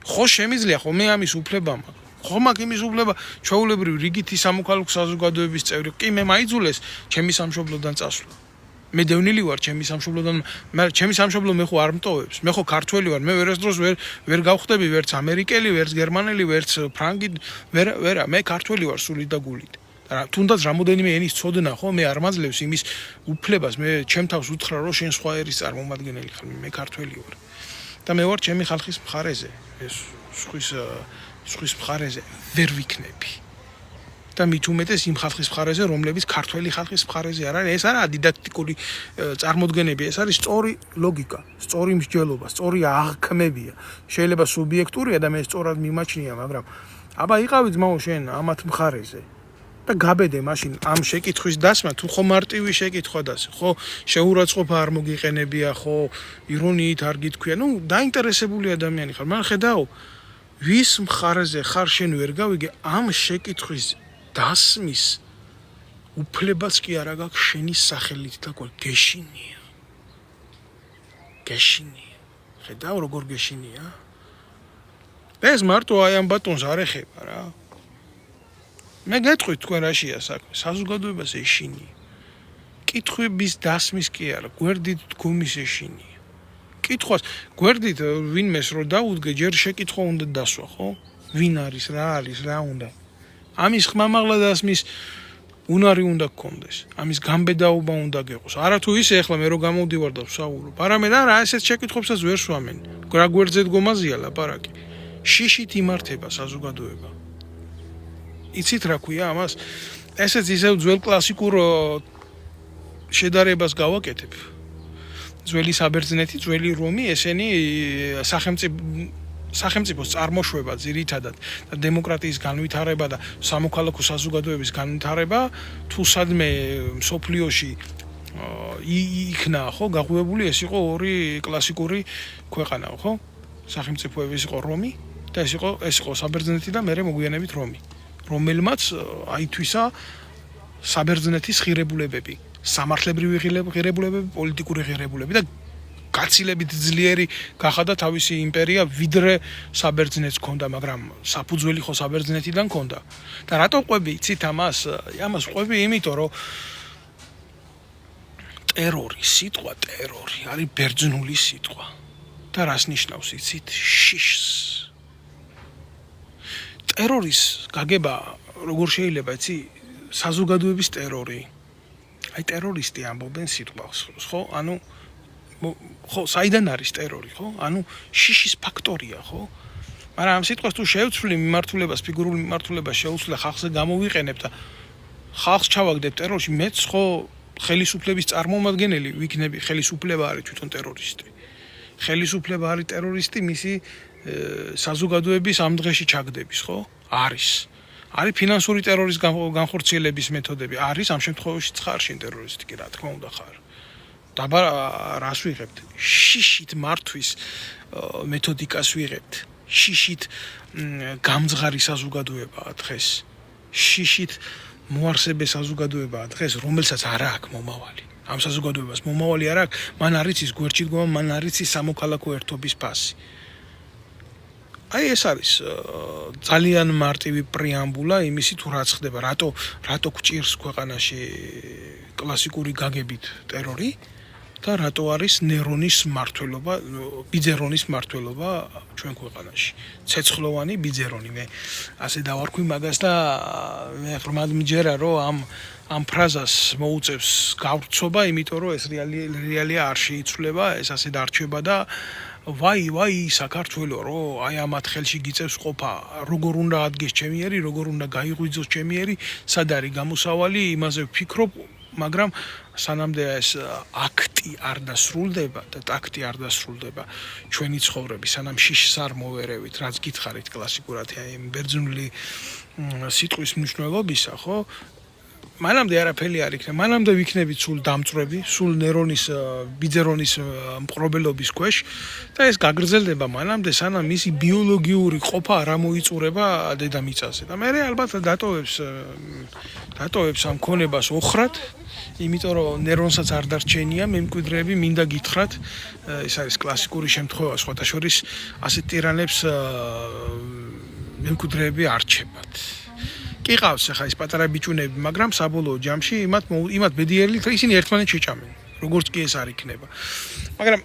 ხო შემიძლია, ხო მე ამის უფლება მაქვს. ხო მაქვს იმის უფლება ჩვეულებრივ რიგითი სამოქალაქო საზოგადოების წევრი. კი მე მაიძულეს ჩემი სამშობლოდან წასვლა. მე დევნილი ვარ ჩემი სამშობლოდან, მაგრამ ჩემი სამშობლო მე ხო არ მტოვებს. მე ხო ქართველი ვარ, მე ვერას დროს ვერ გავხდები ვერც ამერიკელი, ვერც გერმანელი, ვერც ფრანგი, ვერა, მე ქართველი ვარ სულით და გულით. და თუნდაც რამოდენიმე ენის ცოდნა ხო მე არ მაძლევს იმის უფლებას, მე ჩემ თავს უთხრა რომ შენ სხვა ერის წარმომადგენელი ხარ, მე ქართველი ვარ. და მე ვარ ჩემი ხალხის მხარეზე, ეს სხვის მხარეზე ვერ ვიქნები. და მით უმეტეს იმ ხალხის მხარეზე, რომლებიც ქართველი ხალხის მხარეზე არ არის. ეს არა დიდაქტიკური წარმოდგენები, ეს არის სწორი ლოგიკა, სწორი მსჯელობა, სწორი აღქმებია. შეიძლება სუბიექტურია და მე სწორად მიმაჩნია, მაგრამ აბა იყავი ძმაო შენ ამათ მხარეზე. და გაბედე მაშინ ამ შეკითხვის დასმა თუ ხო მარტივი შეკითხვა დასე, ხო შეურაცხყოფა არ მოგიყენებია, ხო ირონიით არ გითქვია, ნუ დაინტერესებული ადამიანი ხარ, მაგრამ ხედავ ვის მხარეზე ხარ შენ ვერ გავიგე ამ შეკითხვის დასმის უფლებას კი არა გაქვს შენი სახელით და გეშინია. ხედავ როგორ გეშინია? ეს მარტო აი ამ ბატონს არ ეხება რა. მე გეტყვით თქვენ რაშია საქმე, საზოგადოებას ეშინია. კითხვების დასმის კი არა, გვერდით დგომის ეშინია. კითხვას გვერდით ვინმეს რო დაუდგე, ჯერ შეკითხვა უნდა დასვა, ხო? ვინ არის, რა არის, რა უნდა. ამის ხმამაღლა დასმის უნარი უნდა გქონდეს. ამის გამბედაობა უნდა გეყოს. არა თუ ისე ახლა მე რო გამოვდივარ და ვსაუბრობ. არამედ არა, ესეთ შეკითხვებსაც ვერ სვამენ. რა გვერდზე დგომაზია ლაპარაკი. შიშით იმართება საზოგადოება. იცით რა ქვია ამას? ესეც ისევ ძველ კლასიკურ შედარებას გავაკეთებ. ძველი საბერძნეთი, ძველი რომი, ესენი სახელმწიფოს წარმოშვება ძირითადად და დემოკრატიის განვითარება და სამოქალაქო საზოგადოების განვითარება თუ სადმე მსოფლიოში იქნა, ხო, გაღვივებული, ეს იყო ორი კლასიკური ქვეყანა, ხო? სახელმწიფოების იყო რომი და ეს იყო საბერძნეთი და მერე მოგვიანებით რომი. რომელმაც აითვისა საბერძნეთის ღირებულებები, სამართლებრივი ღირებულებები, პოლიტიკური ღირებულებები და გაცილებით ძლიერი გახადა თავისი იმპერია, ვიდრე საბერძნეთს ჰქონდა, მაგრამ საფუძველი ხო საბერძნეთიდან ჰქონდა. და რატო ყვები იცით ამას? ამას ყვები იმიტომ, რომ სიტყვა ტერორი არის ბერძნული სიტყვა. და რას ნიშნავს იცით? შიშს. ტერორის გაგება როგორ შეიძლება იცი? საზოგადოების ტერორი. აი ტერორისტი ამბობენ სიტყვას, ხო? ანუ ხო, საიდან არის ტერორი, ხო? ანუ შიშის ფაქტორია, ხო? მაგრამ ამ სიტყვას თუ შევცვლი მიმართულებას, ფიგურული მიმართულებას შევცვლი ხალხზე გამოვიყენებ და ხალხს ჩავაგდებ ტერორში, მეც ხო ხელისუფლების წარმომადგენელი ვიქნები, ხელისუფლება არის თვითონ ტერორისტი. ხელისუფლება არის ტერორისტი მისი საზოგადოების ამ დღეში ჩაგდების, ხო? არის. არის ფინანსური ტერორის განხორციელების მეთოდები, არის ამ შემთხვევაში ხარშინ ტერორისტი კი რა თქმა უნდა ხარ. დაბა რას ვიღებთ? შიშით მართვის მეთოდიკას ვიღებთ. შიშით გამძღარი საზოგადოებაა დღეს. შიშით მოარსებე საზოგადოებაა დღეს, რომელსაც არ აქვს მომავალი. ამ საზოგადოებას მომავალი არ აქვს, მან არ იცის გვერდში დგომა, მან არ იცის სამოქალაქო ერთობის ფასი. აი ეს არის ძალიან მარტივი პრეამბულა იმისი თუ რაც ხდება, რატო გვჭირს ქვეყანაში კლასიკური გაგებით ტერორი და რატო არის ნერონის მმართველობა, ბიძერონის მმართველობა ჩვენ ქვეყანაში. ცეცხლოვანი ბიძერონი, მე ასე დავარქვი მაგას და მე ღრმად მჯერა რომ ამ ფრაზას მოუწევს გავრცობა, იმიტომ რომ ეს რეალია არ შეიცვლება, ეს ასე დარჩება და ვაი საქართველო რო აი ამათ ხელში გიწევს ყოფა, როგორ უნდა ადგეს ჩემი ერი, როგორ უნდა გაიღვიძოს ჩემი ერი, სად არის გამოსავალი, იმაზე ვფიქრობ, მაგრამ სანამდე ეს აქტი არ დასრულდება და ტაქტი არ დასრულდება ჩვენი ცხოვრების, სანამ შიშს არ მოვერევით, რაც გითხარით კლასიკურად აი ბერძნული სიტყვის მნიშვნელობისა, ხო? მანამდე არაფერი არ იქნება, მანამდე ვიქნებით სულ დამწვრები, სულ ნერონის ბიძერონის მყრობელობის ქვეშ და ეს გაგრძელდება მანამდე, სანამ მისი ბიოლოგიური ყოფა არ მოიწურება დედამიწაზე. და მე ალბათ დატოვებს ამ ქონებას ოხრად, იმიტომ რომ ნერონსაც არ დარჩენია, მემკვიდრეები მინდა გითხრათ, ეს არის კლასიკური შემთხვევა, სხვათა შორის ასეთ ტირანებს მემკვიდრეები არჩებათ. იყავს ახლა ეს პატარა ბიჭუნები, მაგრამ საბოლოო ჯამში იმათ ბედიერლით ისინი ერთმანეთს შეჭამენ, როგორც კი ეს არ იქნება. მაგრამ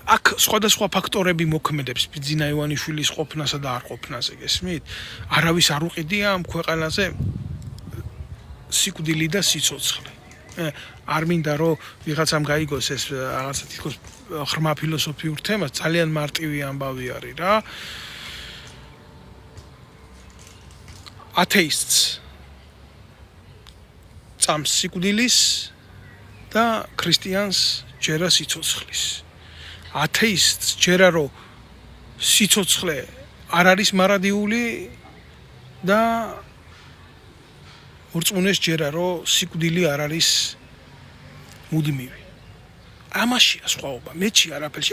აქ სხვადასხვა ფაქტორები მოქმედებს ბიძინა ივანიშვილის ყოფნასა და არ ყოფნაზე, გესმით? არავის არ უყიდია ამ ქვეყანაზე სიკვდილი და სიცოცხლე. არ მინდა რომ ვიღაცამ გაიგოს ეს რაღაცა თითქოს ღრმა ფილოსოფიურ თემას, ძალიან მარტივი ამბავი არის რა. ათეისტს წამს სიკვდილის და ქრისტიანს ჯერა სიცოცხლის. ათეისტს ჯერა რომ სიცოცხლე არ არის მარადიული და მორწმუნეს ჯერა რომ სიკვდილი არ არის მუდმივი. ამაშია სხვაობა, მეჩი არაფერში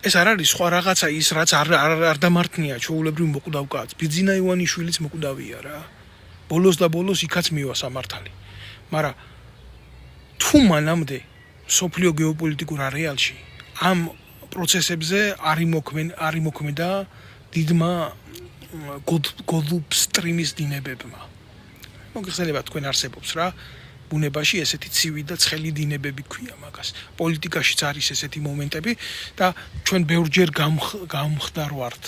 ეს არ არის სხვა რაღაცა ის რაც არ დამართნია ჩვეულებრივ მოკვდავ კაცს. ბიძინა ივანიშვილიც მოკვდავია რა. ბოლოს და ბოლოს იქაც მივა სამართალი. მაგრამ თუ მანამდე სოფლიო გეოპოლიტიკურ არეალში ამ პროცესებზე არ იმოქმედა დიდმა გოლდსტრიმის დინებებმა. მოგეხსენება თქვენ არსებობს რა. ბუნებაში ესეთი ცივი და ცხელი დინებები ქვია მაგას. პოლიტიკაშიც არის ესეთი მომენტები და ჩვენ ბევრჯერ გამხდარ ვართ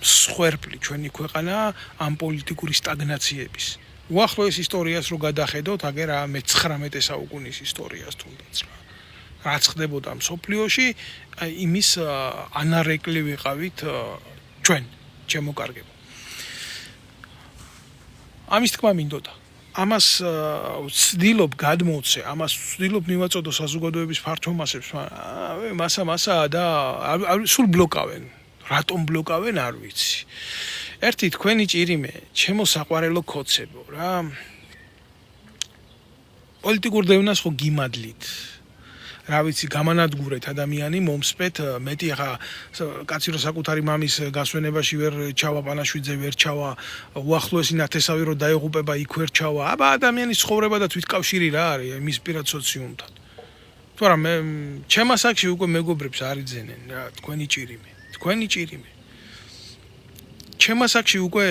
მსხვერპლი ჩვენი ქვეყანა ამ პოლიტიკური სტაგნაციების. უახლოეს ისტორიას რო გადახედოთ, აგერ 19 საუკუნის ისტორიას თუნდაც რა. რაც ხდებოდა მსოფლიოში, იმის ანარეკლი ვიყავით ჩვენ, ჩემო კარგებო. ამის თქმა მინდოდა. ამას ვცდილობ გადმოვცე, ამას ვცდილობ მივაწოდო საზოგადოების ფართო მასებს, მასა და სულ ბლოკავენ. რატომ ბლოკავენ, არ ვიცი. ერთი თქვენი ჭირიმე, ჩემო საყვარელო ქოცებო რა. პოლიტიკურ დევნას ხო გიმადლით. რა ვიცი, გამანადგურეთ ადამიანი, მომსპეთ, მეტი ახლა კაცი რო საკუთარი მამის გასვენებაში ვერ ჩავა, პანაშვიძე ვერ ჩავა, უახლოესი ნათესავი რო დაეღუპება, იქ ვერ ჩავა. აბა ადამიანის ცხოვრება და თვითკავშირი რა არის მის პირად სოციუმთან. თორემ მე ჩემ ასაკში უკვე მეგობრებს არ იძენენ რა, თქვენი ჭირიმე. ჩემ ასაკში უკვე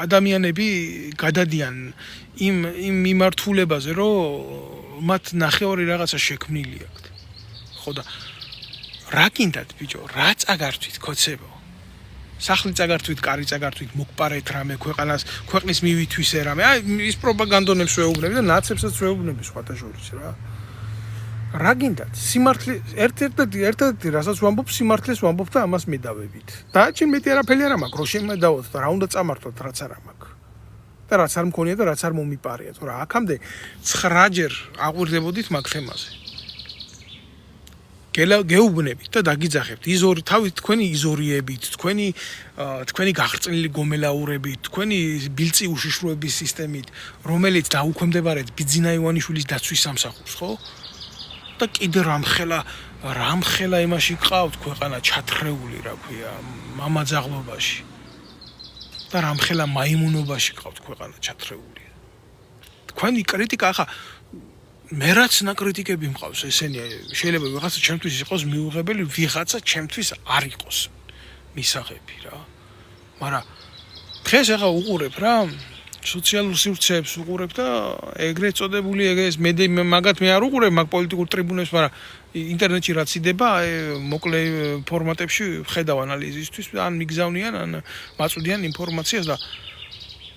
ადამიანები გადადიან იმ მიმართულებაზე, რომ მათ ნახევარი რაღაცა შექმნილი აქვთ. ხო და რა გინდათ ბიჭო, რა წაგართვით ქოცებო? სახლი წაგართვით, კარი წაგართვით, მოგპარეთ რამე ქვეყნის მივითვისე რამე. აი ის პროპაგანდონებს ვეუბნები და ნაცებსაც ვეუბნები სხვათა შორის რა. რა გინდათ? სიმართლე ერთ-ერთი რასაც ვამბობ, სიმართლეს ვამბობ და ამას მედავებით. და ჩემ მეტი არაფერი არ მაქვს, რო შემედავოთ და რა უნდა წამართოთ, რაც არ მაქვს. და რაც არ მქონია და რაც არ მომიპარია, თორე აქამდე 9 ჯერ აღვირდებოდით მაგ თემაზე. გეუბნებით და დაგიძახებთ იზორი თავით თქვენი იზორიებით, თქვენი გაღწნილი გომელაურებით, თქვენი ბილწი უშიშროების სისტემით, რომელიც დაუქვემდებარეთ ბიძინა ივანიშვილის დაცვის სამსახურს, ხო? და კიდე რამხელა იმაში ყავთ ქვეყანა ჩათრეული, რა ქვია, მამაძაღლობაში. და რამხელა მაიმუნობაში ყავთ ქვეყანა ჩათრეული. თქვენი კრიტიკა ახლა მე რაც ნაკრიტიკები მყავს ესენია შეიძლება ვიღაცა ჩემთვის იყოს მიუღებელი ვიღაცა ჩემთვის არ იყოს მისაღები რა მაგრამ დღეს ახლა უყურებ რა სოციალურ სივრცეებს უყურებ და ეგრეთ წოდებული ეგ ეს მაგათ მე არ უყურებ მაგ პოლიტიკურ ტრიბუნებს მაგრამ ინტერნეტში რაც იდება მოკლე ფორმატებში ხედავ ანალიზისთვის ან მიგზავნიან ან მაწვდიან ინფორმაციას და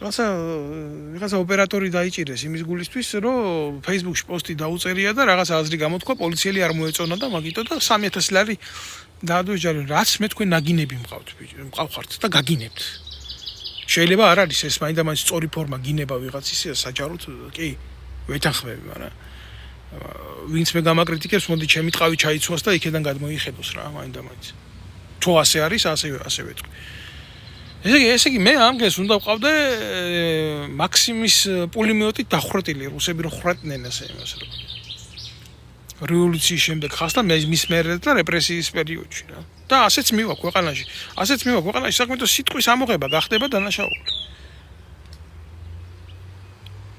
რაღაცა ოპერატორი დაიჭირეს იმის გულისთვის, რომ Facebook-ში პოსტი დაუწერია და რაღაცა აზრი გამოთქვა, პოლიციელი არ მოეწონა და მაგიტო და 3000 ლარი დაადვეჯარენ. რაც მე თქვენ ნაგინები მყავხართ და გაგინებთ. შეიძლება არ არის ეს მაინდა-მაინც სწორი ფორმა გინება ვიღაცის საჯაროდ, კი, ვეთანხმები, მაგრამ ვინც მე გამაკრიტიკებს, მოდი ჩემი ტყავი ჩაიცვას და იქიდან გადმოიხედოს რა, მაინდა-მაინც. თუ ასე არის, ასე ვეთქვი. ესე იგი მე ამგეს უნდა ვყავდე მაქსიმის პულიმეტით დახვრეტილი რუსები რო ხრატნენ ასე იმას რო რევოლუციის შემდეგ ხას და მის მერე და რეპრესიის პერიოდში რა და ასეც მივა ქვეყანაში საქმეთო სიტყვის ამოღება გახდება დანაშაული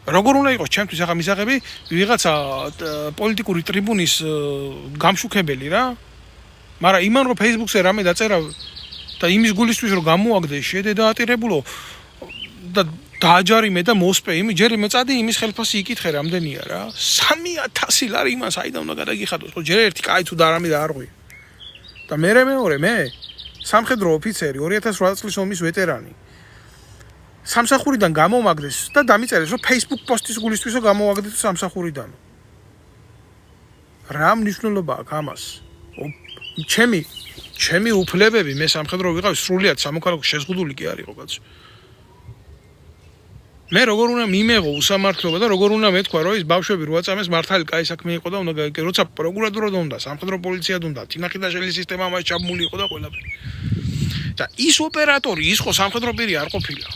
როგორ უნდა იყოს ჩემთვის ახლა მისაღები ვიღაცა პოლიტიკური ტრიბუნის გამშუქებელი რა მაგრამ იმან რომ Facebook-ზე რამე დაწერა და იმის გულისთვის რომ გამოაგდე შედედაატირებულო და დააჯარიმე და მოსპე ჯერ მეწადი იმის ხელფასი იკითხე რამდენია რა 3000 ლარი იმას აიდან უნდა გადაგიხადოს ხო ჯერ ერთი კაი თუ და რამე და არღვი და მეორე მე სამხედრო ოფიცერი 2008 წლის ომის ვეტერანი სამსახურიდან გამომაგდეს და დამიწერეს რომ Facebook პოსტის გულისთვისო გამოვაგდეთ სამსახურიდან რა მნიშვნელობა აქვს ამას ჩემი უფლებები მე სამხედრო ვიყავ სრულიად სამოქალაქო შეზღუდული კი არ იყო კაცო მე როგორ უნდა მიმეღო უსამართლობა და როგორ უნდა მეთქვა რომ ის ბავშვები რო აწამეს მართალი კაი საქმე იყო და უნდა როცა პროკურატურა დონდა სამხედრო პოლიცია დონდა თინახიდაშელი სისტემა მას ჩაბმული იყო და ყველაფერი და ის ოპერატორი ის ხო სამხედრო პირი არ ყოფილა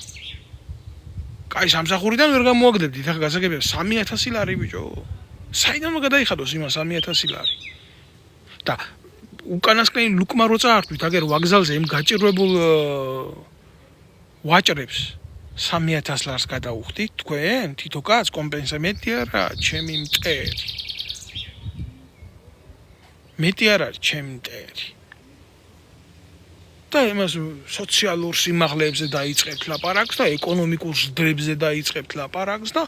კაი სამსახურიდან ვერ გამოაგდებდით ახლა გასაგებია 3000 ლარი ბიჭო საიდან უნდა გადაიხადოს იმას 3000 ლარი და უკანასკნელი ლუკმა რო წაართვით აგერ ვაგზალზე იმ გაჭირვებულ ვაჭრებს 3000 ლარს გადაუხდით თქვენ თითო კაც კომპენსა მეტი არა ჩემი მტერი მეტი არ არის ჩემი მტერი და იმას სოციალურ სიმაღლეებზე დაიწყებთ ლაპარაკს და ეკონომიკურ ზრდებზე დაიწყებთ ლაპარაკს და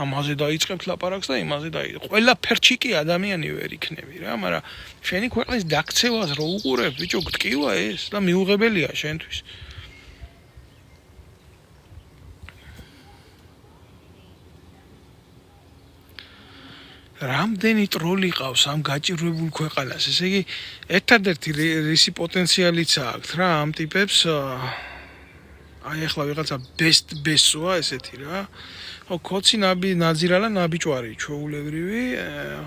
ამაზე დაიწყებთ ლაპარაკს და იმაზე ყველაფერში კი ადამიანი ვერ იქნები რა მაგრამ შენი ქვეყნის დაქცევას რო უყურებ ბიჭო გტკივა ეს და მიუღებელია შენთვის რამდენი ტროლი ყავს ამ გაჭირვებულ ქვეყანას ესე იგი ერთადერთი რისი პოტენციალიც აქვს რა ამ ტიპებს აი ახლა ვიღაცა ბესტსოა ესეთი რა ხო კოცი ნაძირალა ნაბიჭვარი ჩვეულებრივი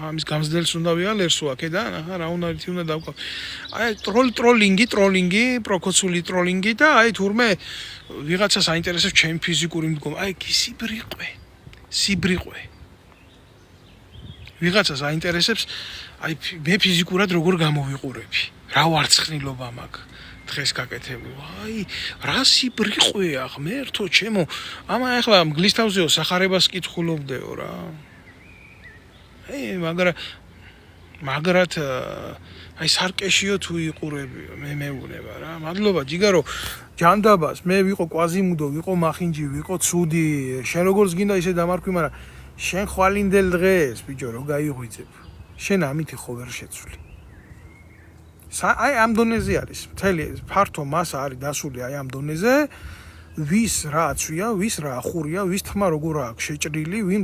ამის გამზდელს უნდა ვიალერსო აქედან ახლა რა უნდა დავყავ აი ტროლინგი პროკოცული ტროლინგი და აი თურმე ვიღაცა საინტერესებს ჩემი ფიზიკური მდგომა აი სიბრიყვე ვიღაცას აინტერესებს აი მე ფიზიკურად როგორ გამოვიყურები რა ვარცხნილობა მაქვს დღეს გაკეთებული აი რა სიბრიყვეა ღმერთო ჩემო ამა ახლა მგლისთავზეო სახარებას კითხულობდეო რა მაგრად აი სარკეშიო თუ იყურებიო მე მეუნება რა მადლობა ჯიგარო ჯანდაბას მე ვიყო კვაზიმუდო ვიყო მახინჯი ვიყო ცუდი შენ როგორც გინდა ისე დამარქვი მაგრამ შენ ხვალინდელ დღეს ბიჭო რო გაიღვიძებ შენ ამითი ხო ვერ შეცვლი აი ამ დონეზე არის მთელი ფართო მასა არის დასული აი ამ დონეზე ვის რა აცვია ვის რა ახურია ვის თმა როგორ აქვს შეჭრილი ვინ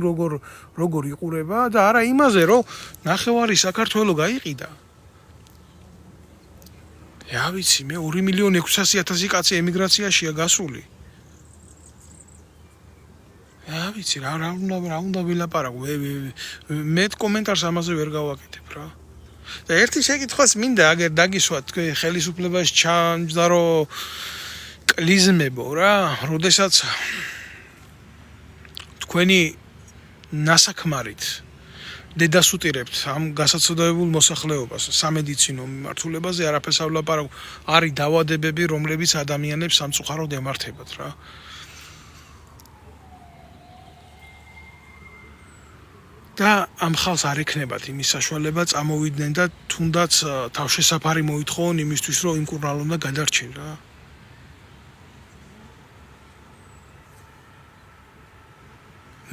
როგორ იყურება და არა იმაზე რომ ნახევარი საქართველოს გაიყიდა რა ვიცი მე 2.600.000 კაცი ემიგრაციაშია გასული რა ვიცი რა უნდა ვილაპარაკო მე კომენტარს ამაზე ვერ გავაკეთებ რა და ერთი შეკითხვაც მინდა აგერ დაგისვათ თქვენ ხელისუფლებაში ჩამჯდარო კლიზმებო რა, როდესაც თქვენი ნასაკმარით დედას უტირებთ ამ გასაცდაებულ მოსახლეობას სამედიცინო მიმართულებაზე არაფერს არ ვლაპარაკობ, არის დაავადებები, რომლებიც ადამიანებს სამწუხაროდ ემართებათ რა. და ამ ხალხს არ ექნებათ იმის საშუალება წამოვიდნენ და თუნდაც თავშესაფარი მოითხოვონ იმისთვის, რომ იმ კურნალონდა გადარჩენ რა.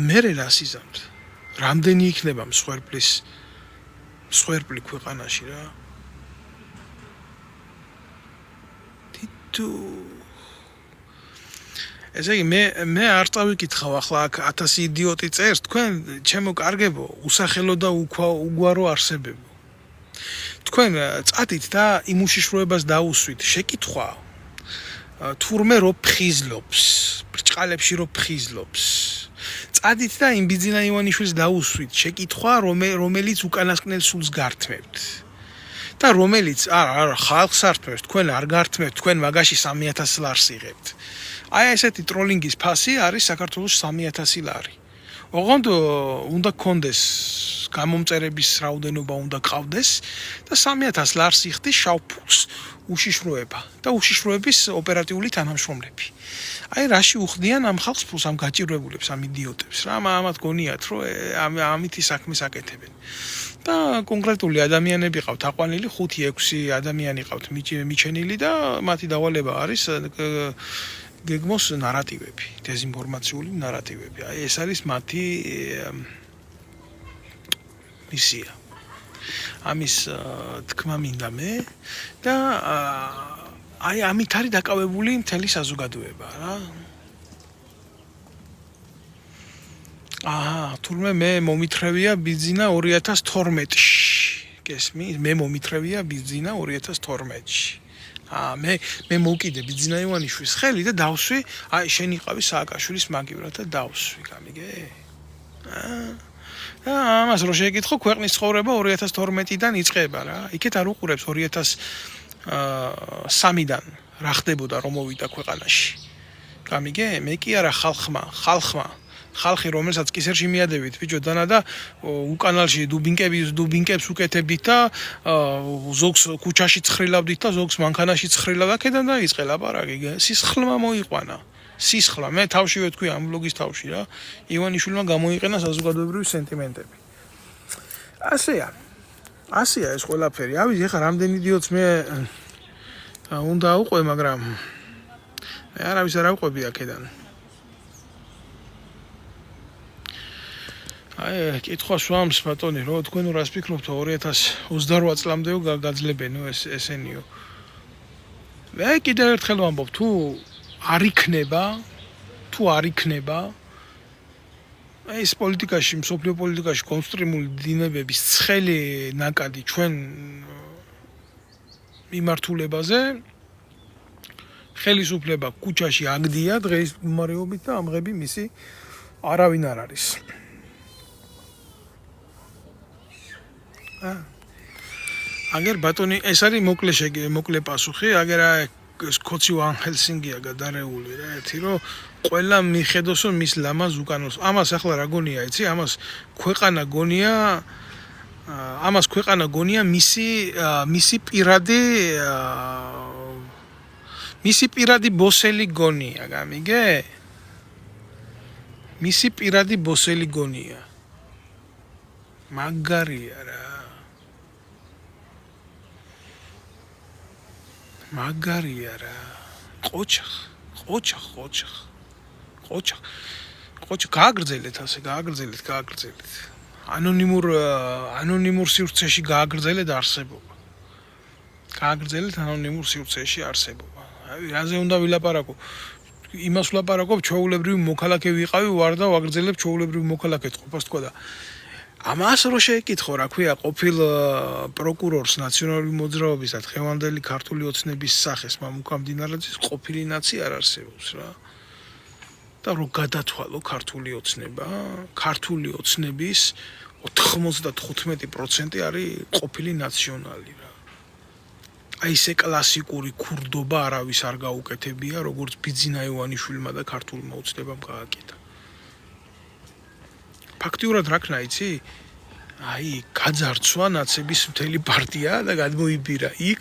მე რას იზამთ? რამდენი იქნება მსხვერპლი ქვეყანაში რა? თითო ესე იგი მე არ წავიკითხავ ახლა აქ 1000 იდიოტი წერს თქვენ ჩემო კარგებო უსახელო და უგვარო არსებებო თქვენ წადით და იმ უშიშროებას დაუსვით შეკითხვა თურმე რო ფხიზლობს ბრჭყალებში რო ფხიზლობს წადით და იმ ბიძინა ივანიშვილს დაუსვით შეკითხვა რომელიც უკანასკნელ სულს გართმევთ და რომელიც არა ხალხს ართმევთ თქვენ არ გართმევთ თქვენ მაგაში 3000 ლარს იღებთ აი ესეთი ტროლინგის ფასი არის საქართველოს 3000 ლარი. ოღონდ უნდა გქონდეს გამომწერების რაოდენობა უნდა გყავდეს და 3000 ლარს იხდის შავ ფულს უშიშროება და უშიშროების ოპერატიული თანამშრომლები. აი რაში უხდიან ამ ხალხს ფულს ამ გაჭირვებულებს ამ იდიოტებს რა ამათ გონიათ რომ ამითი საქმეს აკეთებენ. და კონკრეტული ადამიანები ყავთ აყვანილი 5-6 ადამიანი ყავთ მიჩენილი და მათი დავალება არის გეგმოს ნარატივები, დეзинფორმაციული ნარატივები. აი ეს არის მათი მისია. ამის თქმა მინდა მე და აი ამით არის დაკავებული მთელი საზოგადოება რა. თურმე მე მომითრევია ბიძინა 2012-ში. გესმის? მე მომითრევია ბიძინა 2012-ში. მე მოვკიდე ბიძინა ივანიშვილის ხელი და დავსვი, აი შენ იყავი სააკაშვილის მაგივრად და დავსვი, გამიგე? ამას რო შეკითხო, ქვეყნის ცხოვრება 2012-დან იწყება რა. იქეთ არ უყურებს 2003-დან რა ხდებოდა რომ მოვიდა ქვეყანაში. გამიგე? მე კი არა ხალხი რომელსაც კისერში მიადებით ბიჭო დანა და უკანალში დუბინკებს უკეთებდით და ზოგს ქუჩაში ცხრილავდით და ზოგს მანქანაში ცხრილავდა აქედან დაიწყე ლაპარაკი სისხლმა მოიყვანა სისხლა მე თავშივე თქვი ამ ბლოგის თავში რა ივანიშვილმა გამოიყენა საზოგადოებრივი სენტიმენტები ასეა ეს ყველაფერი ავი ეხლა რამდენი იდიოტს მე უნდა აუყვე მაგრამ მე არავის არ ავყვები აქედან აი კითხვა სვამს ბატონი რო თქვენ რას ფიქრობთ 2028 წლამდე გაძლებენო ესენიო მე კიდევ ერთხელ ვამბობ თუ არ იქნება ეს პოლიტიკაში მსოფლიო პოლიტიკაში კონსტრუქციული დინებების ცხელი ნაკადი ჩვენ მიმართულებაზე ხელისუფლება კუჩაში აგდია დღეს მდგომარეობით და ამღები მისი არავინ არ არის აგერ ბატონი ეს არის მოკლე პასუხი აგერ ეს კოცი ვან ჰელსინგია გადარეული რა ერთი რომ ყველა მიხედოს რომ მის ლამაზ უკანონს ამას ახლა რა გონია იცი ამას ქვეყანა გონია მისი პირადი ბოსელი გონია გამიგე მისი პირადი ბოსელი გონია მაგარია რა მაგარია რა ყოჩახ გააგრძელეთ ანონიმურ სივრცეში გააგრძელეთ არსებობა აი რაზე უნდა ვილაპარაკო იმას ვლაპარაკობ ჩვეულებრივი მოქალაქე ვიყავი ვარ და ვაგრძელებ ჩვეულებრივი მოქალაქეთ ყოფას თქვა და ამას რო შეეკითხო რა ქვია ყოფილ პროკურორს ნაციონალური მოძრაობის და დღევანდელი ქართული ოცნების სახეს მამუკა მდინარაძის ყოფილი ნაცი არ არსებობს რა და რო გადათვალო ქართული ოცნება ქართული ოცნების 95% არის ყოფილი ნაციონალი რა. აი ესე კლასიკური ქურდობა არავის არ გაუკეთებია, როგორც ბიძინა ივანიშვილმა და ქართულმა უცნებამ გააკეთა. ფაქტიურად რა ქნა იცი? აი გაძარცვა ნაცების მთელი პარტია და გადმოიბირა იქ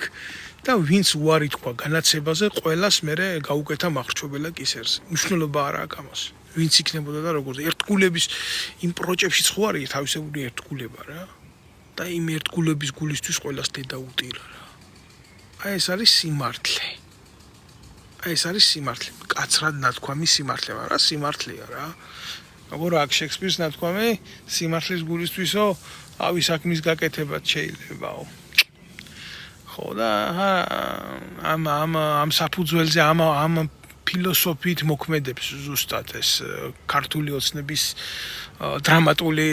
და ვინც უარი თქვა განაცებაზე, ყველას მერე გაუკეთა მახრჩობელა კისერზე. მნიშვნელობა არა აქვს ამას. ვინც იქნებოდა და როგორც ერთგულების იმ პროჭებში ხო არის თავისებური ერთგულება რა. და იმ ერთგულების გულისთვის ყველას დედა უტირა რა. აი ეს არის სიმართლე. აი ეს არის სიმართლე. კაცრად ნათქვამი სიმართლე, მაგრამ სიმართლეა რა. როგორ აქ შექსპირს ნათქვამი სიმართლის გულისთვისო, ავი საქმის გაკეთებაც შეიძლებაო. ხო და ამ საფუძველზე ამ ფილოსოფიით მოქმედებს ზუსტად ეს ქართული ოცნების დრამატული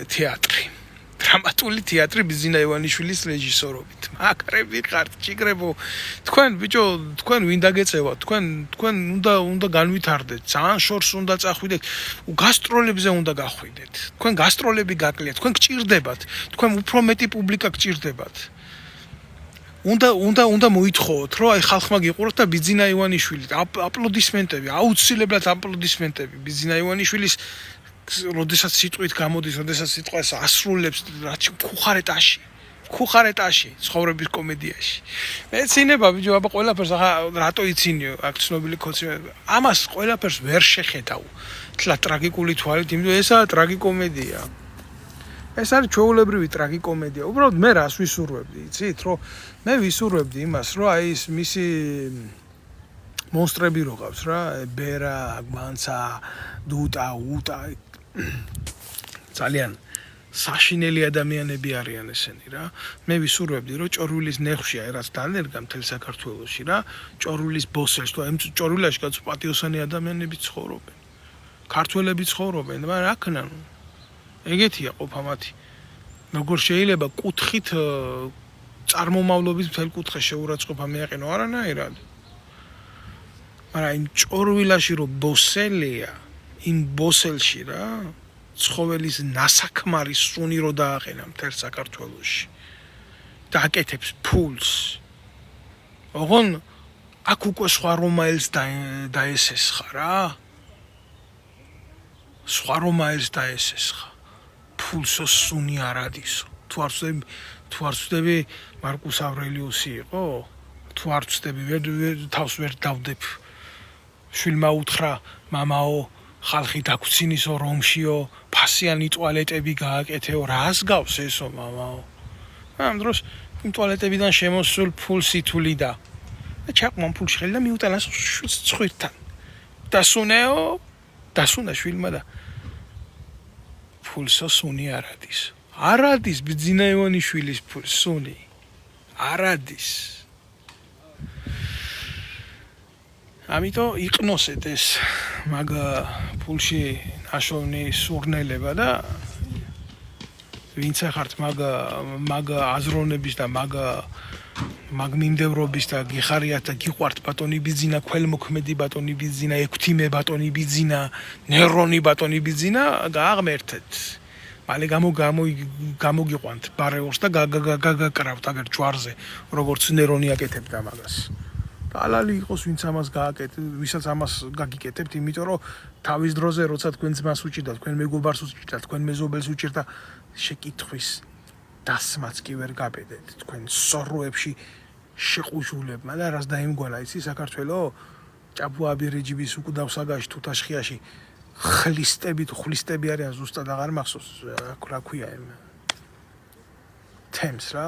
თეატრი. დრამატული თეატრი ბიძინა ივანიშვილის რეჟისორობით. მაკრები ხართ, ჭიგრებო. თქვენ ბიჭო, თქვენ ვინ დაგეწევათ? თქვენ უნდა განვითარდეთ. ძალიან შორს უნდა წახვიდეთ. გასტროლებზე უნდა გახვიდეთ. თქვენ გასტროლები გაკლიათ, თქვენ გჭირდებათ. თქვენ უფრო მეტი პუბლიკა გჭირდებათ. უნდა მოითხოვოთ, რომ აი ხალხმა გიყუროთ და ბიძინა ივანიშვილი აპლოდისმენტები, აუცილებლად აპლოდისმენტები ბიძინა ივანიშვილის როდესაც სიტყვით გამოდის, როდესაც სიტყვას ასრულებს, რაც ხუხარეტაში, ცხოვრების კომედიაში. მეცინება ბიჭო, აბა ყველაფერს ახლა რატო იცინიო, აქ ცნობილი ქოცი. ამას ყველაფერს ვერ შეხედავ. თლა ტრაგიკული თვალით, იმიტომ ესაა ტრაგიკომედია. ეს არის ჩვეულებრივი ტრაგიკომედია. უბრალოდ მე რას ვისურვებდი, იცით, რომ მე ვისურვებდი იმას, რომ აი ეს მისი მონსტრები რო ყავს რა, ბერა, გმანცა, დუტა, უტა ძალიან საშინელი ადამიანები არიან ესენი რა. მე ვისურვებდი, რომ ჭორვილის ნეხში აი რაც დანერგა მთელ საქართველოში რა, ჭორვილის ბოსელს თუ აი ჭორვილაში კაც პატიოსანი ადამიანები ცხოვრობენ. ქართველები ცხოვრობენ, მაგრამ რა ქნა? ეგეთია ყოფა მათი. როგორ შეიძლება კუთხით წარმომავლობის მთელ კუთხეს შეურაცხყოფა მიაყენო არანაირად. მაგრამ იმ ჭორვილაში რო ბოსელია, იმ ბოსელში რა, ცხოველის ნასაქმარი სუნი რო დააყენა მთელ საქართველოში. და აკეთებს ფულს. ოღონ აქ უკვე სხვა რომაელს დაესესხა რა. სხვა რომაელს დაესესხა. ფულსო სუნი არადისო. თუ არ ვწდები მარკუს ავრელიუსი იყო? თუ არ ვწდები თავს ვერ დავდებ. შვილმა უთხრა მამაო, ხალხი დაგვრცინისო რომშიო, ფასიანი ტუალეტები გააკეთეო, რას გავს ესო მამაო? ამ დროს იმ ტუალეტებიდან შემოსულ ფულს ითვლიდა. და ჩაყმან ფულში ხელი და მიუტანა ცხვირთან. დასუნა შვილმა და ფულსო სუნი არადის. არადის ბიძინა ივანიშვილის სუნი. არადის. ამიტომ იყნოსეთ ეს მაგ ფულში ნაშოვნი სურნელება და ვინც ახართ მაგ აზროვნების და მაგ მიმდევრობის და გიხარიათ და გიყვართ ბატონი ბიძინა, ქველმოქმედი ბატონი ბიძინა, ექვთიმე ბატონი ბიძინა, ნერონი ბატონი ბიძინა, გააღმერთეთ. მალე გამოგიყვანთ ბარეორს და გაგაკრავთ აგერ ჯვარზე, როგორც ნერონი აკეთებდა მაგას. ალალი იყოს ვინც ამას გააკეთეთ, ვისაც ამას გაგიკეთებთ, იმიტომ რომ თავის დროზე როცა თქვენ ძმას უჭირდა, თქვენ მეგობარს უჭირდა, თქვენ მეზობელს უჭირდა, შეკითხვის დასმაც კი ვერ გაბედეთ თქვენ სოროებში შეყუჟულებმა და რას დაიმგვანა იცი საქართველო ჭაბუაბი რეჯიბის უკდავ საგაში თუთაშხიაში ხლისტები არიან ზუსტად აღარ მახსოვს რა ქვია იმ თემს რა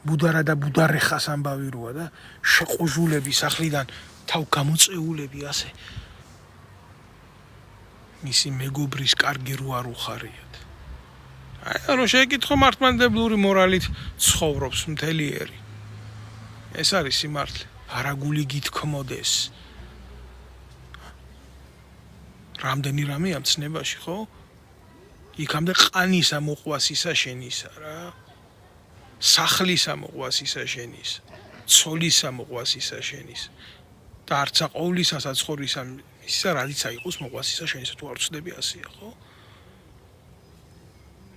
ბუდარა და ბუდარეხას ამბავი როა და შეყუჟულები სახლიდან თავ გამოწეულები ასე მისი მეგობრის კარგი რო არ უხარიათ ანუ შეკითხო მართლმადიდებლური მორალით ცხოვრობს მთელი ერი ეს არის სიმართლე არაგული გითქმოდეს რამდენი რამე ამ ცნებაში ხო იქამდე ყანისა მოყვასისა შენისა რა სახლისა მოყვასისა შენის ცოლისა მოყვასისა შენის და არცა ყოვლისა საცხოვრისა ისა რადიცა იყოს მოყვასისა შენისა თუ არ ვწდები ასეა ხო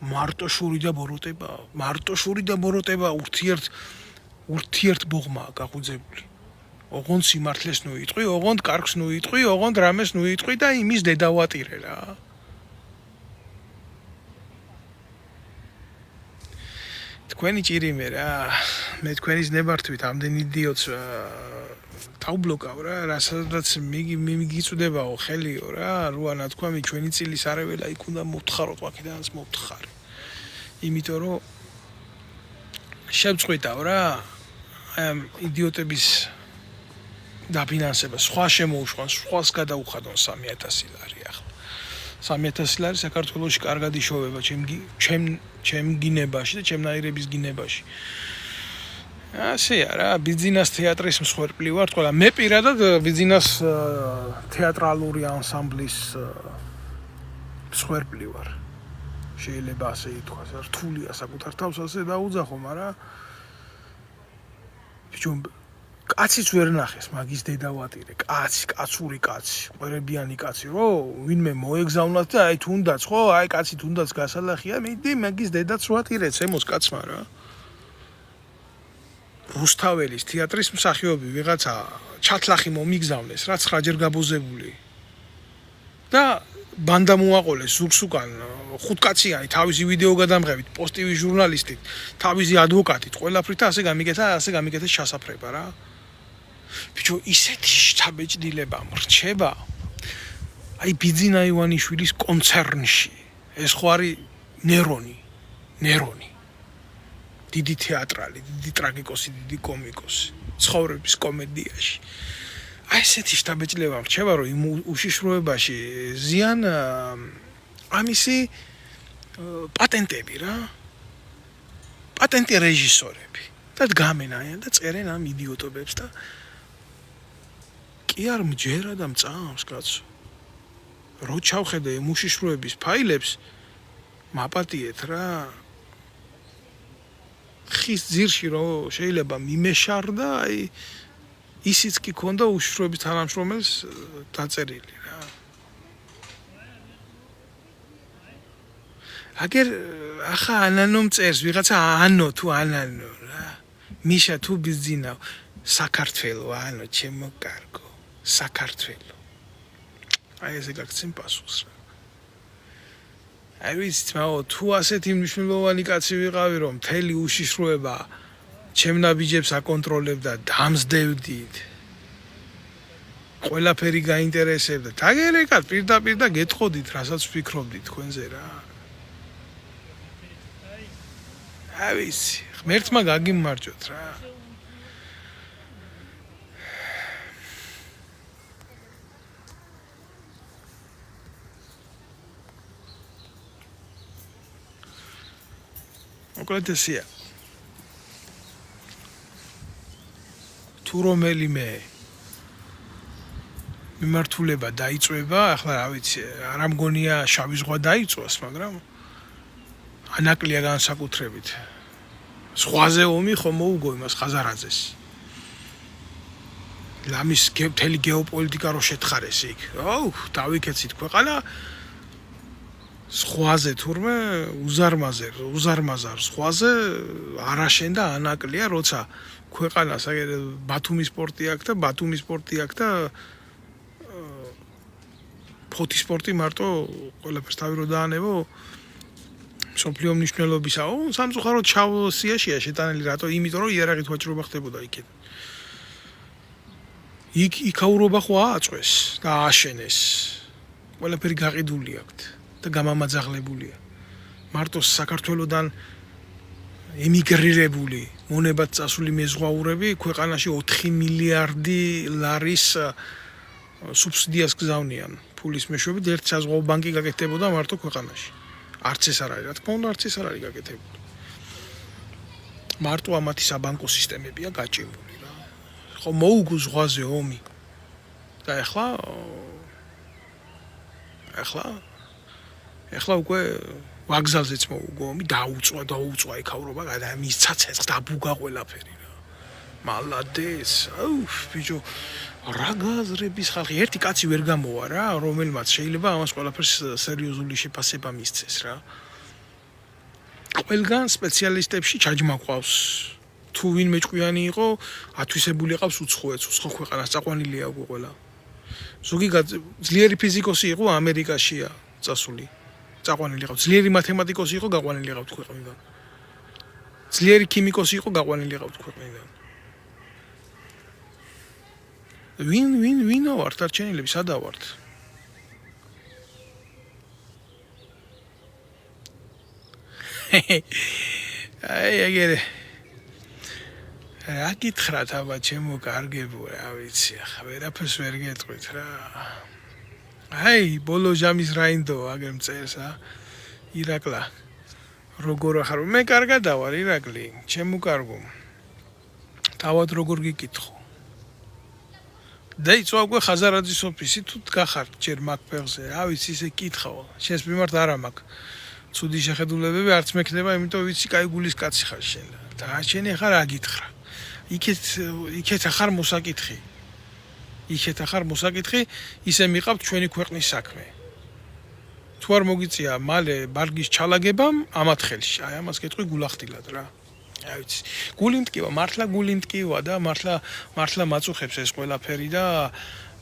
მარტოშური და ბოროტება ურთიერთ ბოღმა გაგუძებული. ოღონდ სიმართლეს ნუ იტყვი, ოღონდ კარგს ნუ იტყვი, ოღონდ რამეს ნუ იტყვი და იმის დედავატირე რა. თქვენი ჭირიმე რა, მე თქვენის ნებართვით ამდენ იდიოტს თავბლოკავ რა, რასაც მიგიწვდებაო ხელიო რა, როა ნათქვამი ჩვენი წილისარეველა იქ უნდა მოვთხაროთ, ვაკიდანაც მოვთხარი. იმიტომ რომ შევწყვიტავ რა, აი ამ იდიოტების დაფინანსება, სხვა შემოუშვან, სხვას გადაუხადონ 3000 ლარი ახლა. 3000 ლარი საქართველოში კარგად იშოვება ჩემ გინებაში და ჩემნაირების გინებაში. ასეა რა, ბიზნეს თეატრის მსხვერპლი ვარ, ყველა მე პირადად ბიზნეს თეატრალური ანსამბლის მსხვერპლი ვარ. შეიძლება ასე ითქვას, რთულია საკუთარ თავს ასე დაუძახო, მაგრამ ბიჭო კაციც ვერ ნახეს მაგის დედავატირე, კაცური კაცი, ყვერებიანი კაცი, რო ვინმე მოეგზავნათ და აი თუნდაც ხო, აი კაცი თუნდაც გასალახია, მიდი მაგის დედაც ვატირეც ემოს კაცმა რა. რუსთაველის თეატრის მსახიობი ვიღაცა ჩათლახი მომიგზავნეს, რა 9 ჯერ გაბოზებული. და ბანდა მოაყოლეს ზურგს უკან 5 კაციანი თავისი ვიდეო გადამღებით, პოსტივი ჟურნალისტით, თავისი ადვოკატით, ყველაფრით ასე გამიკეთეს ჩასაფრება რა. ბიჭო, ისეთი შთაბეჭდილება მრჩება. აი ბიძინა ივანიშვილის კონცერნში. ეს ხო არის ნერონი. დიდი თეატრალი, დიდი ტრაგიკოსი, დიდი კომიკოსი, ცხოვრების კომედიაში. აი ესეთი შთაბეჭდილება მრჩება, რომ იმ უშიშროებაში ზიან ამისი პატენტები რა. პატენტი რეჟისორები. და დგამენ და წერენ ამ იდიოტობებს და კი არ მჯერა და მწამს კაცო. რო ჩავხედე იმ უშიშროების ფაილებს, მაპატიეთ რა. ხის ძირში რო შეიძლება მიმეშარდა, აი ისიც კი ქონდა უშიშროების თანამშრომელს დაწერილი რა. აგერ ახლა ანანომ წერს ვიღაცა ანო თუ ანანო რა. მიშა თუ ბიზნაო საქართველო ანო ჩემო კარგო საქართველო. აი ესე გაგცემ პასუხს რა. აი ვიცით მაო თუ ასეთი მნიშვნელოვანი კაცი ვიყავი რომ მთელი უშიშროება ჩემ ნაბიჯებს აკონტროლებდა დამსდევდით. ყველაფერი გაინტერესებდა. თაგერეკად პირდაპირ და გეტყოდით რასაც ვფიქრობდით თქვენზე რა. აი ვიცი, ღმერთმა გაგიმარჯვოთ რა. მოკლედ ესეა. თუ რომელიმე მიმართულება დაიწვება, ახლა რა ვიცი, არ ამგონია შავი ზღვა დაიწვას, მაგრამ ანაკლია განსაკუთრებით. ზღვაზე ომი ხომ მოუგო იმას ხაზარაძეს. ლამის მთელი გეოპოლიტიკა რო შეთხარეს იქ. აუ, დავიქეცით ქვეყანა ზღვაზე თურმე უზარმაზარ ზღვაზე არაშენ და ანაკლია, როცა ქვეყანას ბათუმის პორტი აქვს და ბათუმის პორტი აქვს და ფოთის პორტი მარტო ყველაფერს თავი რო დაანებო სოფლიო მნიშვნელობისაო, სამწუხაროდ ჩავ სიაშია შეტანილი რატო? იმიტომ რომ იარაღით ვაჭრობა ხდებოდა იქეთ. იქაურობა ხო ააწვეს და ააშენეს. ყველაფერი გაყიდული აქვს და გამამაძაღლებულია. მარტო საქართველოდან ემიგრირებული მონებად წასული მეზღვაურები ქვეყანაში 4 მილიარდი ლარის სუბსიდიას გზავნიან. ფულის მეშვეობით ერთ საზღვაო ბანკი გაკეთდებოდა მარტო ქვეყანაში. არც ეს არ არის, რა თქმა უნდა, არც ეს არ არის გაკეთებული. მარტო ამათი საბანკო სისტემებია გაჭიმული რა. ხო მოუგო ზღვაზე ომი. და ეხლა უკვე ვაგზალზეც მოუგო ომი, დაუწვა იქაურობა, მისცა ცეცხლს დაბუგა ყველაფერი რა. მალადეს, აუ, ბიჭო, რა გაზრების ხალხი, ერთი კაცი ვერ გამოვა რა, რომელმაც შეიძლება ამას ყველაფერს სერიოზული შეფასება მისცეს რა. ყველგან სპეციალისტებში ჩაჯმა ყავს. თუ ვინმე ჭკვიანი იყო, ათვისებული ყავს უცხოეთს, უცხო ქვეყანას წაყვანილია უკვე ყველა. ზოგი ძლიერი ფიზიკოსი იყო ამერიკაშია წასული. წაყვანილი ყავს. ძლიერი მათემატიკოსი იყო, გაყვანილი ყავს ქვეყნიდან. ძლიერი ქიმიკოსი იყო, გაყვანილი ყავს ქვეყნიდან. ვინო ვართ არჩენილები, სადა ვართ? აი ეგერე რა გითხრათ აბა ჩემო კარგებო რა ვიცი ახლა ვერაფერს ვერ გეტყვით რა აი ბოლო ჟამის რაინდო აგერ მწერს ირაკლა როგორ ახარ მე კარგად დავარ ირაკლი ჩემო კარგო თავად როგორ გიკითხო დაიწყო უკვე ხაზარაძის ოფისი თუ გახართ ჯერ მაგ ფეხზე რა ვიცი ისე კითხავ შენს მიმართ არა მაქვს ცუდი შეხედულებები არც მექნება იმიტომ ვიცი კაი გულის კაცი ხარ შენ და შენ ახლა რა გითხრა იქეთ ახარ მოსაკითხი იქეთ ახარ მოსაკითხი ისე მიყავთ ჩვენი ქვეყნის საქმე თუ არ მოგიწია მალე ბარგის ჩალაგებამ ამათ ხელში აი ამას გეტყვი გულახდილად რა აი ვიცი გული მტკივა მართლა გული მტკივა და მართლა მაწუხებს ეს ყველაფერი და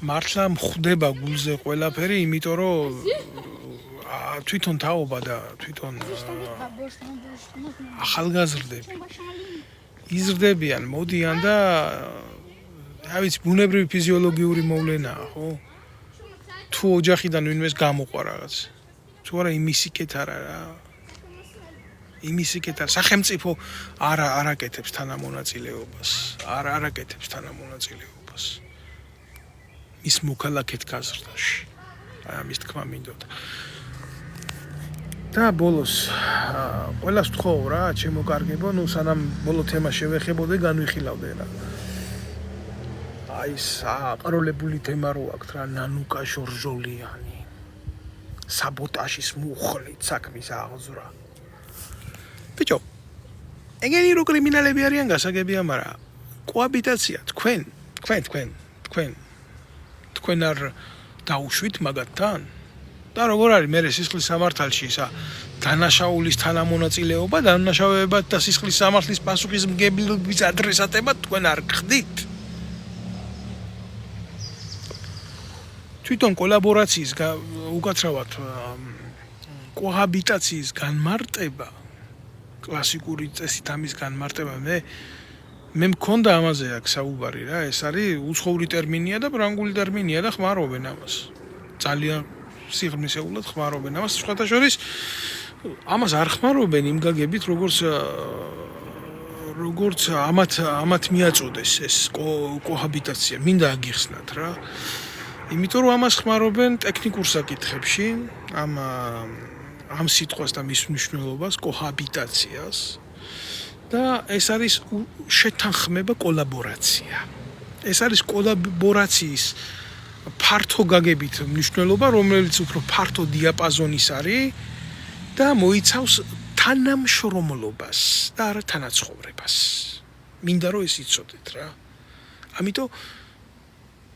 მართლა მხვდება გულზე ყველაფერი იმიტომ რომ თვითონ თაობა და თვითონ ახალგაზრდები იზრდებიან, მოდიან და რა ვიცი, ბუნებრივი ფიზიოლოგიური მოვლენაა, ხო? თუ ოჯახიდან ვინმეს გამოყვა რაღაც. თუ არა იმის იქეთ არა რა. იმის იქეთ არა, სახელმწიფო არ აკეთებს თანამონაწილეობას. არ აკეთებს თანამონაწილეობას. ის მოქალაქეთ გაზრდაში. აი ამის თქმა მინდოდა. და ბოლოს ყველას ვთხოვ რა, ჩემო კარგებო, ნუ სანამ ბოლო თემა შევეხებოდე, განვიხილავდე რა. აი საყროლებული თემა რო აქვს რა, ნანუკა ჟორჟოლიანი. საბოტაჟის მუხლით საქმის აღზრა. ბიჭო, ეგენი რო კრიმინალები არიან გასაგებია, მაგრამ კოაბიტაცია თქვენ არ დაუშვით მაგათთან? და როგორ არის მე სისხლის სამართალში ისა დანაშაულის თანამონაწილეობა დანაშაულებად და სისხლის სამართლის პასუხისმგებლობის ადრესატებად თქვენ არ გხდით თვითონ კოლაბორაციის უკაცრავად კოჰაბიტაციის განმარტება კლასიკური წესით ამის განმარტება მე მქონდა ამაზე აქ საუბარი რა ეს არის უცხოური ტერმინია და ფრანგული ტერმინია და ხმარობენ ამას ძალიან სიღრმისეულად ხმარობენ ამას სხვათა შორის ამას არ ხმარობენ იმ გაგებით როგორც ამათ მიაწოდეს ეს კოჰაბიტაცია მინდა აგიხსნათ რა იმიტომ რომ ამას ხმარობენ ტექნიკურ საკითხებში ამ სიტყვას და მის მნიშვნელობას კოჰაბიტაციას და ეს არის შეთანხმება კოლაბორაცია ეს არის კოლაბორაციის ფართო გაგებით მნიშვნელობა, რომელიც უფრო ფართო დიაპაზონის არის და მოიცავს თანამშრომლობას და არა თანაცხოვრებას. მინდა რომ ეს იცოდეთ რა. ამიტომ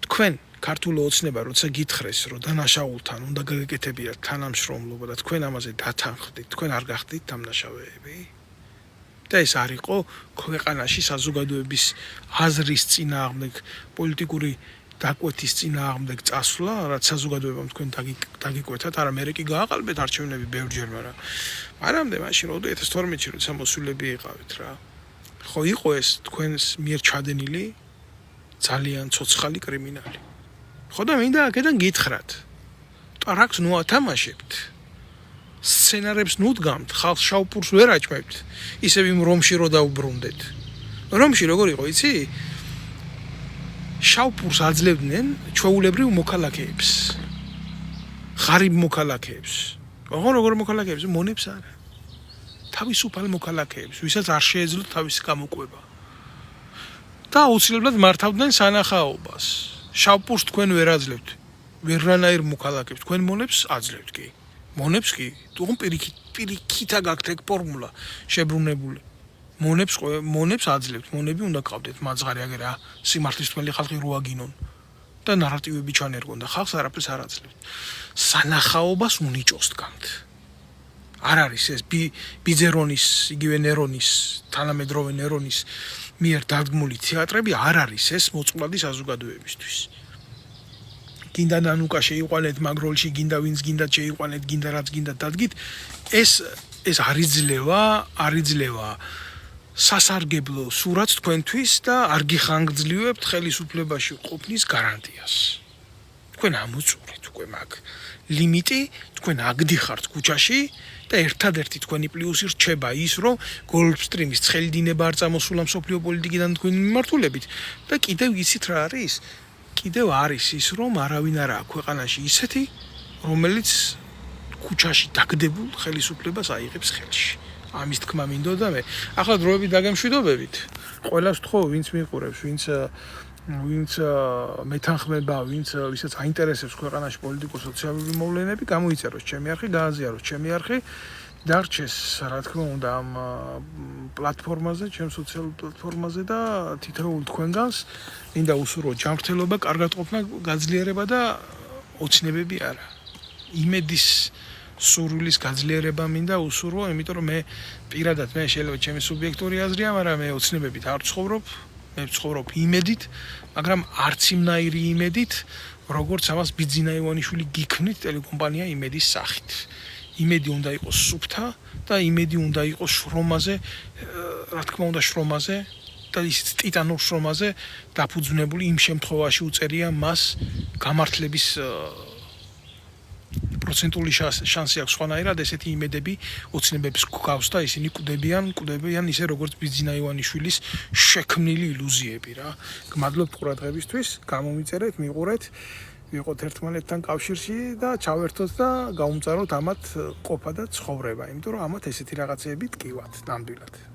თქვენ ქართულ ოცნება როცა გითხრეს, რომ დანაშაულთან უნდა გაგეკეთებიათ თანამშრომლობა და თქვენ ამაზე დათანხმდით, თქვენ არ გახდით დამნაშავეები? და ეს არ იყო ქვეყანაში საზოგადოების აზრის წინააღმდეგ პოლიტიკური დაკვეთის წინააღმდეგ წასვლა, რაც საზოგადოებამ თქვენ დაგიკვეთათ, არა მე კი გააყალბეთ არჩევნები ბევრჯერ, მაგრამ მაშინ 2012-ში როცა მოსულები იყავით რა. ხო იყო ეს თქვენს მიერ ჩადენილი ძალიან ცოცხალი კრიმინალი. ხო და მინდა აქედან გითხრათ. ტრაქს ნუ ათამაშებთ. სცენარებს ნუ დგამთ, ხალხს შავპურს ვერ აჭმევთ. ისევ იმ რომში რო დაუბრუნდეთ. რომში როგორ იყო, იცი? შავპურს აძლევდნენ ჩვეულებრივ მოქალაქეებს. ღარიბ მოქალაქეებს. როგორ მოქალაქეებს? მონებს არა. თავისუფალ მოქალაქეებს, ვისაც არ შეეძლოთ თავისი გამოკვება. და აუცილებლად მართავდნენ სანახაობას. შავპურს თქვენ ვერ აძლევთ. ვერანაირ მოქალაქეებს, თქვენ მონებს აძლევთ კი. მონებს კი, თუმცა პირიქითა გაქვთ ეგ ფორმულა შებრუნებული. მონებს აძლევთ, მონები უნდა ყავდეთ მაძღარი აგერ რა, სიმართლის თმელი ხალხი რო აგინონ და ნარატივები ჩანერგონ და ხალხს არაფერს არ აძლევთ. სანახაობას უნიჭოს დგამთ. არ არის ეს ბიძერონის, იგივე ნერონის, თანამედროვე ნერონის მიერ დადგმული თეატრები არ არის ეს მოწყვლადი საზოგადოებისთვის. გინდა ნანუკა შეიყვანეთ მაგ როლში, გინდა ვინც გინდა შეიყვანეთ, გინდა რაც გინდა დადგით, ეს არ იძლევა სასარგებლო სურათს თქვენთვის და არ გიხანგრძლივებთ ხელისუფლებაში ყოფნის გარანტიას. თქვენ ამოწურეთ უკვე მაგ ლიმიტი, თქვენ აგდიხართ ქუჩაში და ერთადერთი თქვენი პლუსი რჩება ის, რომ გოლფსტრიმის ცხელი დინება არ წამოსულა მსოფლიო პოლიტიკიდან თქვენი მიმართულებით და კიდევ იცით რა არის? კიდევ არის ის, რომ არავინ არ აქვს ქვეყანაში ისეთი, რომელიც ქუჩაში დაგდებულ ხელისუფლებას აიღებს ხელში. ამის თქმა მინდოდა მე. ახლა დროებით დაგემშვიდობებით. ყველას ვთხოვ, ვინც მიყურებს, ვინც მეთანხმება, ვისაც აინტერესებს ქვეყანაში პოლიტიკო-სოციალური მოვლენები, გამოიწეროს ჩემი არხი, გააზიაროს ჩემი არხი, დარჩეს, რა თქმა უნდა, ამ პლატფორმაზე, ჩემ სოციალურ პლატფორმაზე და თითოეულ თქვენგანს მინდა უსურვო ჯანმრთელობა, კარგად ყოფნა, გაძლიერება და ოცნებები არა. იმედის სურვილის გაძლიერება მინდა უსურვო, იმიტომ რომ მე პირადად მე შეიძლება ჩემი სუბიექტური აზრია, მაგრამ მე ოცნებებით არ ვცხოვრობ, მე ვცხოვრობ იმედით, მაგრამ არც იმნაირი იმედით, როგორც ამას ბიძინა ივანიშვილი გიქმნით ტელეკომპანია იმედის სახით. იმედი უნდა იყოს სუფთა და იმედი უნდა იყოს შრომაზე, რა თქმა უნდა შრომაზე და ისიც ტიტანურ შრომაზე დაფუძნებული იმ შემთხვევაში უწერია მას გამართლების პროცენტული შანსი აქვს სხვანაირად ესეთი იმედები ოცნებებს გვგავს და ისინი კვდებიან ისე როგორც ბიძინა ივანიშვილის შექმნილი ილუზიები რა. გმადლობთ ყურადღებისთვის, გამომიწერეთ, მიყურეთ, ვიყოთ ერთმანეთთან კავშირში და ჩავერთოთ და გავუმწაროთ ამათ ყოფა და ცხოვრება, იმიტომ რომ ამათ ესეთი რაღაცეები ტკივათ ნამდვილად.